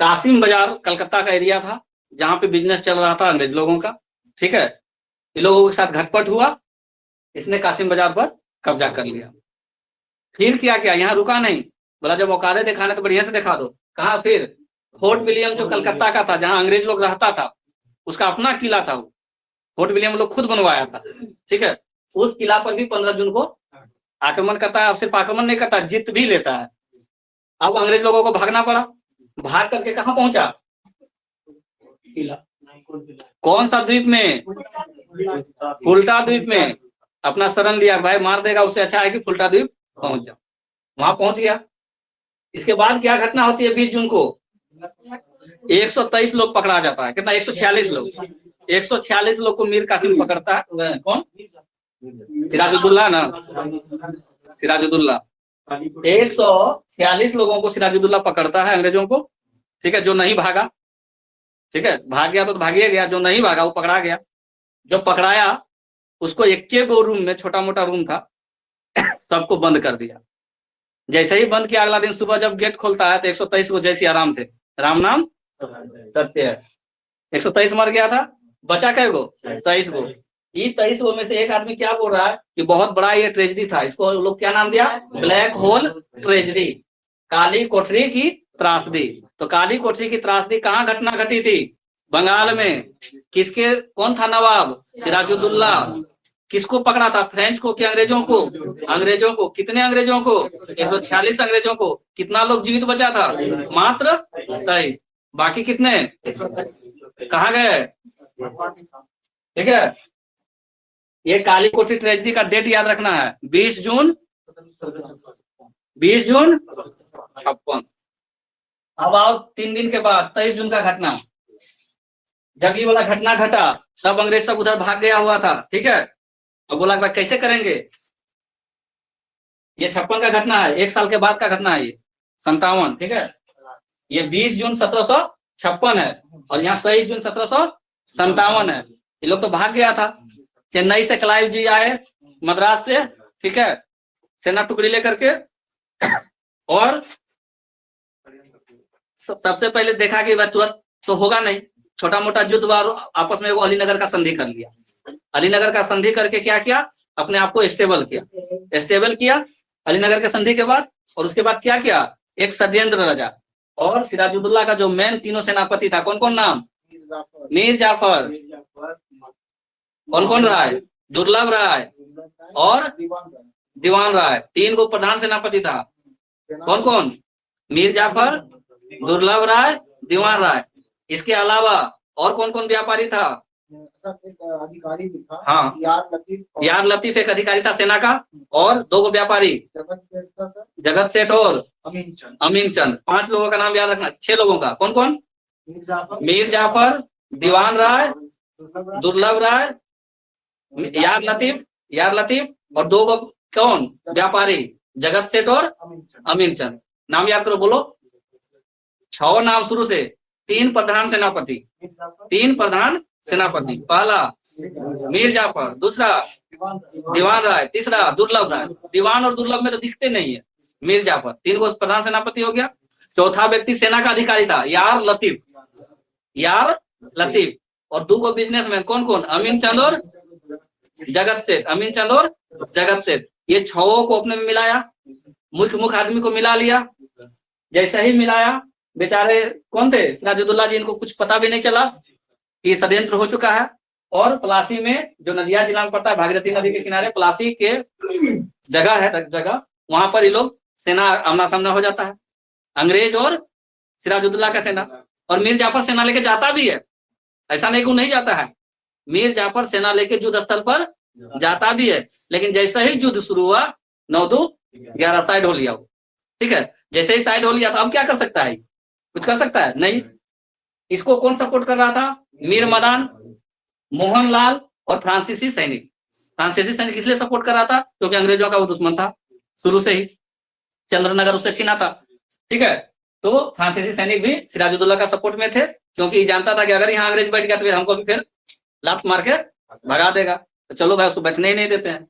कासिम बाजार कलकत्ता का एरिया था जहां पे बिजनेस चल रहा था अंग्रेज लोगों का, ठीक है। इन लोगों के साथ घटपट हुआ, इसने कासिम बाजार पर कब्जा कर लिया। फिर क्या किया, यहाँ रुका नहीं, बोला जब औकाते दिखाने तो बढ़िया से दिखा दो। कहा फिर फोर्ट विलियम जो कलकत्ता का था, जहां अंग्रेज लोग रहता था, उसका अपना किला था, वो फोर्ट विलियम लोग खुद बनवाया था, ठीक है। उस किला पर भी 15 जून को आक्रमण करता है, सिर्फ आक्रमण नहीं करता, जीत भी लेता है। अब अंग्रेज लोगों को भागना पड़ा, भाग करके कहां पहुंचा, कौन सा द्वीप में, फुल्टा द्वीप में अपना शरण लिया। भाई मार देगा उससे अच्छा है कि फुल्टा द्वीप पहुंच जाओ। वहां पहुंच गया। इसके बाद क्या घटना होती है, 20 जून को 123 लोग पकड़ा जाता है। कितना, 146 लोग, 146 लोग को मीर कासिम पकड़ता है। कौन, सिराजुद्दौला ना, सिराजुद्दौला 146 लोगों को सिराजुद्दौला पकड़ता है अंग्रेजों को, ठीक है। जो नहीं भागा, ठीक है, भाग गया तो भागिए गया, जो नहीं भागा वो पकड़ा गया। जो पकड़ाया उसको एक रूम में, छोटा मोटा रूम था, सबको बंद कर दिया। जैसे ही बंद किया, अगला दिन सुबह जब गेट खोलता है तो 123 को जैसी आराम थे, राम नाम सत्य है। 123 मर गया था, बचा कै गो, 23 गो। ये 23 गो में से एक आदमी क्या बोल रहा है कि बहुत बड़ा ये ट्रेजेडी था, इसको लोग क्या नाम दिया, ब्लैक होल ट्रेजेडी, काली कोठरी की त्रासदी। तो काली कोठरी की त्रासदी कहाँ घटना घटी थी, बंगाल में। किसके, कौन था नवाब, सिराजुद्दौला। किसको पकड़ा था, फ्रेंच को कि अंग्रेजों को, अंग्रेजों को। कितने अंग्रेजों को, 146 अंग्रेजों को। कितना लोग जीवित बचा था, मात्र 23। बाकी कितने कहाँ गए, ठीक है। ये काली कोठरी ट्रेजेडी का डेट याद रखना है, 20 जून 56। अब आओ 3 दिन के बाद 23 जून का घटना। जब ये वाला घटना घटा, सब अंग्रेज सब उधर भाग गया हुआ था, ठीक है। अब बोला भाई कैसे करेंगे, ये 56 का घटना है, 1 साल के बाद का घटना है ये 57, ठीक है। ये 20 जून 1756 है और यहाँ 23 जून 1757 है। ये लोग तो भाग गया था। चेन्नई से क्लाइव जी आए, मद्रास से, ठीक है, सेना टुकड़ी लेकर के, और सबसे पहले देखा कि वह तुरंत तो होगा नहीं, छोटा मोटा युद्ध वार आपस में, वो अलीनगर का संधि कर लिया। अलीनगर का संधि करके क्या किया, अपने आप को स्टेबल किया अलीनगर के संधि के बाद। और उसके बाद क्या किया, एक षड्यंत्र रचा। और सिराजुद्दौला का जो मेन तीनों सेनापति था, कौन कौन नाम, मीर जाफर, कौन कौन राय, दुर्लभ राय और दीवान राय, 3 को प्रधान सेनापति था। कौन कौन, मीर जाफर, दुर्लभ राय, दीवान राय। इसके अलावा और कौन कौन व्यापारी था, अधिकारी भी था, हाँ, यार लतीफ एक अधिकारी था सेना का, और 2 व्यापारी, जगत सेठ और अमीन चंद। 5 लोगों का नाम याद रखना, 6 लोगों का। कौन कौन, मीर जाफर, दीवान राय, दुर्लभ राय, यार लतीफ और 2 कौन व्यापारी, जगत सेठ और अमीन चंद। नाम याद करो, बोलो 6 नाम शुरू से। 3 प्रधान सेनापति, पहला मीर जाफर, दूसरा दीवान राय, तीसरा दुर्लभ राय। दीवान और दुर्लभ में तो दिखते नहीं है, मीर जाफर। 3 को प्रधान सेनापति हो गया। चौथा व्यक्ति सेना का अधिकारी था, यार लतीफ और 2 को बिजनेसमैन, कौन कौन, अमीन चंद और जगत सेठ। ये 6 को अपने में मिलाया, मुख्य आदमी को मिला लिया। जैसे ही मिलाया, बेचारे कौन थे, सिराजुद्दौला जी, इनको कुछ पता भी नहीं चला कि षड्यंत्र हो चुका है। और पलासी में, जो नदिया जिला में पड़ता है, भागीरथी नदी के किनारे पलासी के जगह, वहां पर ये लोग सेना आमना सामना हो जाता है, अंग्रेज और सिराजुद्दौला का सेना। और मीर जाफर सेना लेके जाता भी है, ऐसा नहीं कि नहीं जाता है। मीर जाफर सेना लेके युद्ध स्थल पर जाता भी है, लेकिन जैसे ही युद्ध शुरू हुआ, 9-2-11 साइड हो लिया, ठीक है। जैसे ही साइड हो लिया तो अब क्या कर सकता है, कुछ कर सकता है नहीं। इसको कौन सपोर्ट कर रहा था, मीर मदान, मोहनलाल और फ्रांसीसी सैनिक। इसलिए सपोर्ट कर रहा था क्योंकि अंग्रेजों का वो दुश्मन था शुरू से ही, चंद्रनगर उससे छीना था, ठीक है। तो फ्रांसीसी सैनिक भी सिराजुद्दौला का सपोर्ट में थे, क्योंकि जानता था कि अगर यहाँ अंग्रेज बैठ गया तो फिर हमको भी फिर लात मार के भगा देगा। तो चलो भाई, उसको बचने ही नहीं देते हैं।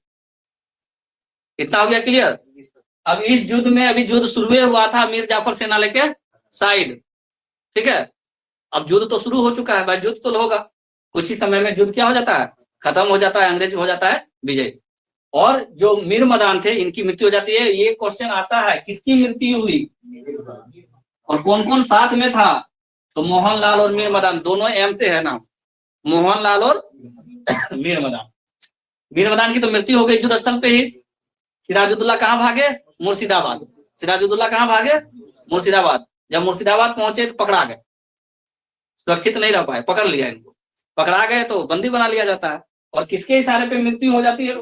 इतना हो गया क्लियर। अब इस युद्ध में, अभी युद्ध शुरू हुआ था मीर जाफर सेना लेके साइड, ठीक है। अब युद्ध तो शुरू हो चुका है भाई, युद्ध तो होगा कुछ ही समय में, युद्ध क्या हो जाता है, खत्म हो जाता है, अंग्रेज हो जाता है विजय। और जो मीर मदान थे इनकी मृत्यु हो जाती है। ये क्वेश्चन आता है किसकी मृत्यु हुई और कौन कौन साथ में था, तो मोहनलाल और मीर मदान, दोनों एम से है नाम, मोहनलाल और मीर मदान। मीर मदान की तो मृत्यु हो गई युद्ध स्थल पे ही। सिराजुद्दौला कहाँ भागे, मुर्शिदाबाद। सिराजुद्दौला कहाँ भागे, मुर्शिदाबाद। जब मुर्शिदाबाद पहुंचे तो पकड़ा गए, सुरक्षित नहीं रह पाए, पकड़ लिया इनको। पकड़ा गए तो बंदी बना लिया जाता है। और किसके इशारे पे मृत्यु हो जाती है,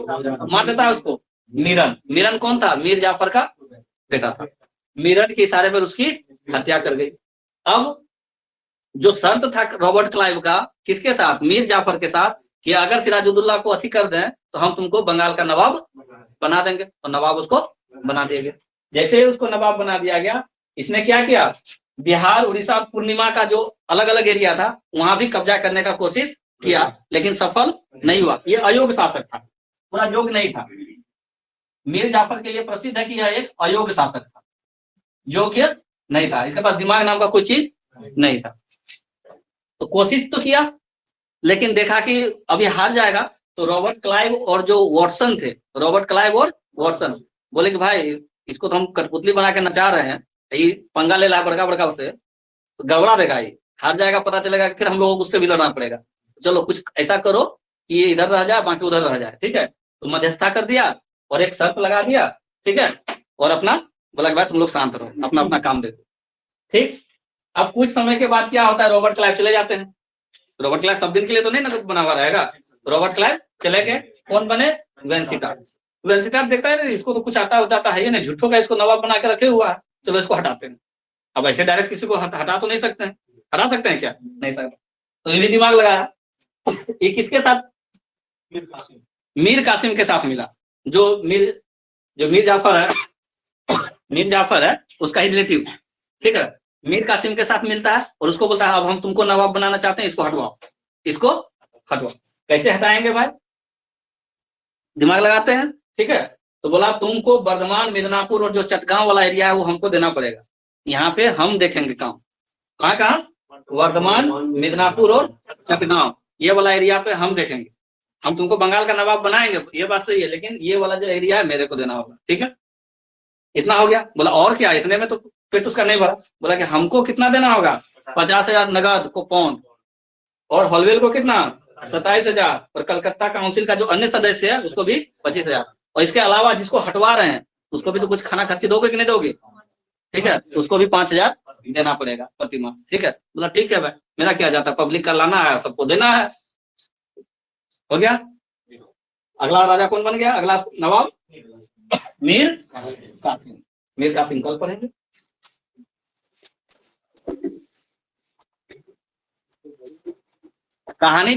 मार देता है उसको मीरन। मीरन कौन था, मीर जाफर का बेटा था। मीरन के इशारे पर उसकी हत्या कर गई। अब जो शर्त था रॉबर्ट क्लाइव का किसके साथ, मीर जाफर के साथ, कि अगर सिराजुद्दौला को अथी कर दें तो हम तुमको बंगाल का नवाब बना देंगे। तो नवाब उसको बना दिया गया। जैसे ही उसको नवाब बना दिया गया, इसने क्या किया, बिहार, उड़ीसा, पूर्णिमा का जो अलग अलग एरिया था वहां भी कब्जा करने का कोशिश किया, लेकिन सफल नहीं हुआ। ये अयोग्य शासक था, पूरा योग्य नहीं था। मीर जाफर के लिए प्रसिद्ध है कि यह एक अयोग्य शासक था, योग्य नहीं था, इसके पास दिमाग नाम का कोई चीज नहीं था। तो कोशिश तो किया, लेकिन देखा कि अभी हार जाएगा। तो रॉबर्ट क्लाइव और जो वॉटसन थे, रॉबर्ट क्लाइव और वॉटसन बोले कि भाई इसको तो हम कठपुतली बना के नचा रहे हैं, ये पंगा ले रहा बड़का बड़का से, तो गड़बड़ा देगा, ये हार जाएगा, पता चलेगा फिर हम लोगों को उससे भी लड़ना पड़ेगा। चलो कुछ ऐसा करो कि ये इधर रह जाए, बाकी उधर रह जाए, ठीक है। तो मध्यस्थता कर दिया और एक शर्त लगा दिया, ठीक है। और अपना बोला कि भाई तुम लोग शांत रहो, अपना अपना काम देखो, ठीक। अब कुछ समय के बाद क्या होता है, रॉबर्ट क्लाइव चले जाते हैं। रॉबर्ट क्लाइव सब दिन के लिए तो नहीं ना बना हुआ रहेगा। रॉबर्ट क्लाइव चले गए, कौन बने, वेंसिटार्ट। वेंसिटार्ट देखता है इसको तो कुछ आता हो जाता है, ये नहीं झूठों का इसको नवाब बना के रखे हुआ है, चलो इसको हटाते हैं। अब ऐसे डायरेक्ट किसी को हटा तो नहीं सकते हैं, हटा सकते हैं क्या, नहीं सकते। तो ये भी दिमाग लगाया। ये किसके साथ, मीर कासिम के साथ मिला। जो मीर जाफर है, मीर जाफर है उसका ही रिलेटिव, ठीक है। मीर कासिम के साथ मिलता है और उसको बोलता है अब हम तुमको नवाब बनाना चाहते हैं, इसको हटवाओ, इसको हटवाओ। कैसे हटाएंगे भाई, दिमाग लगाते हैं, ठीक है। तो बोला तुमको बर्धमान, मिदनापुर और जो चटगांव वाला एरिया है वो हमको देना पड़ेगा, यहाँ पे हम देखेंगे काम। कहाँ कहाँ, वर्धमान, मिदनापुर और चटगांव, ये वाला एरिया पे हम देखेंगे। हम तुमको बंगाल का नवाब बनाएंगे, ये बात सही है, लेकिन ये वाला जो एरिया है मेरे को देना होगा, ठीक है। इतना हो गया। बोला और क्या, इतने में तो पेट उसका नहीं भरा। बोला कि हमको कितना देना होगा, 50,000 नगद को पौंड, और हॉलवेल को कितना, 27,000, और कलकत्ता काउंसिल का जो अन्य सदस्य है उसको भी 25,000, और इसके अलावा जिसको हटवा रहे हैं उसको भी तो कुछ खाना खर्ची दोगे कि नहीं दोगे, ठीक है। तो उसको भी 5,000 देना पड़ेगा प्रति माह, ठीक है। बोला ठीक है भाई, मेरा क्या जाता, पब्लिक का लाना है, सबको देना है। हो गया। अगला राजा कौन बन गया, अगला नवाब मीर कासिम। मीर कासिम कल पढ़ेंगे। कहानी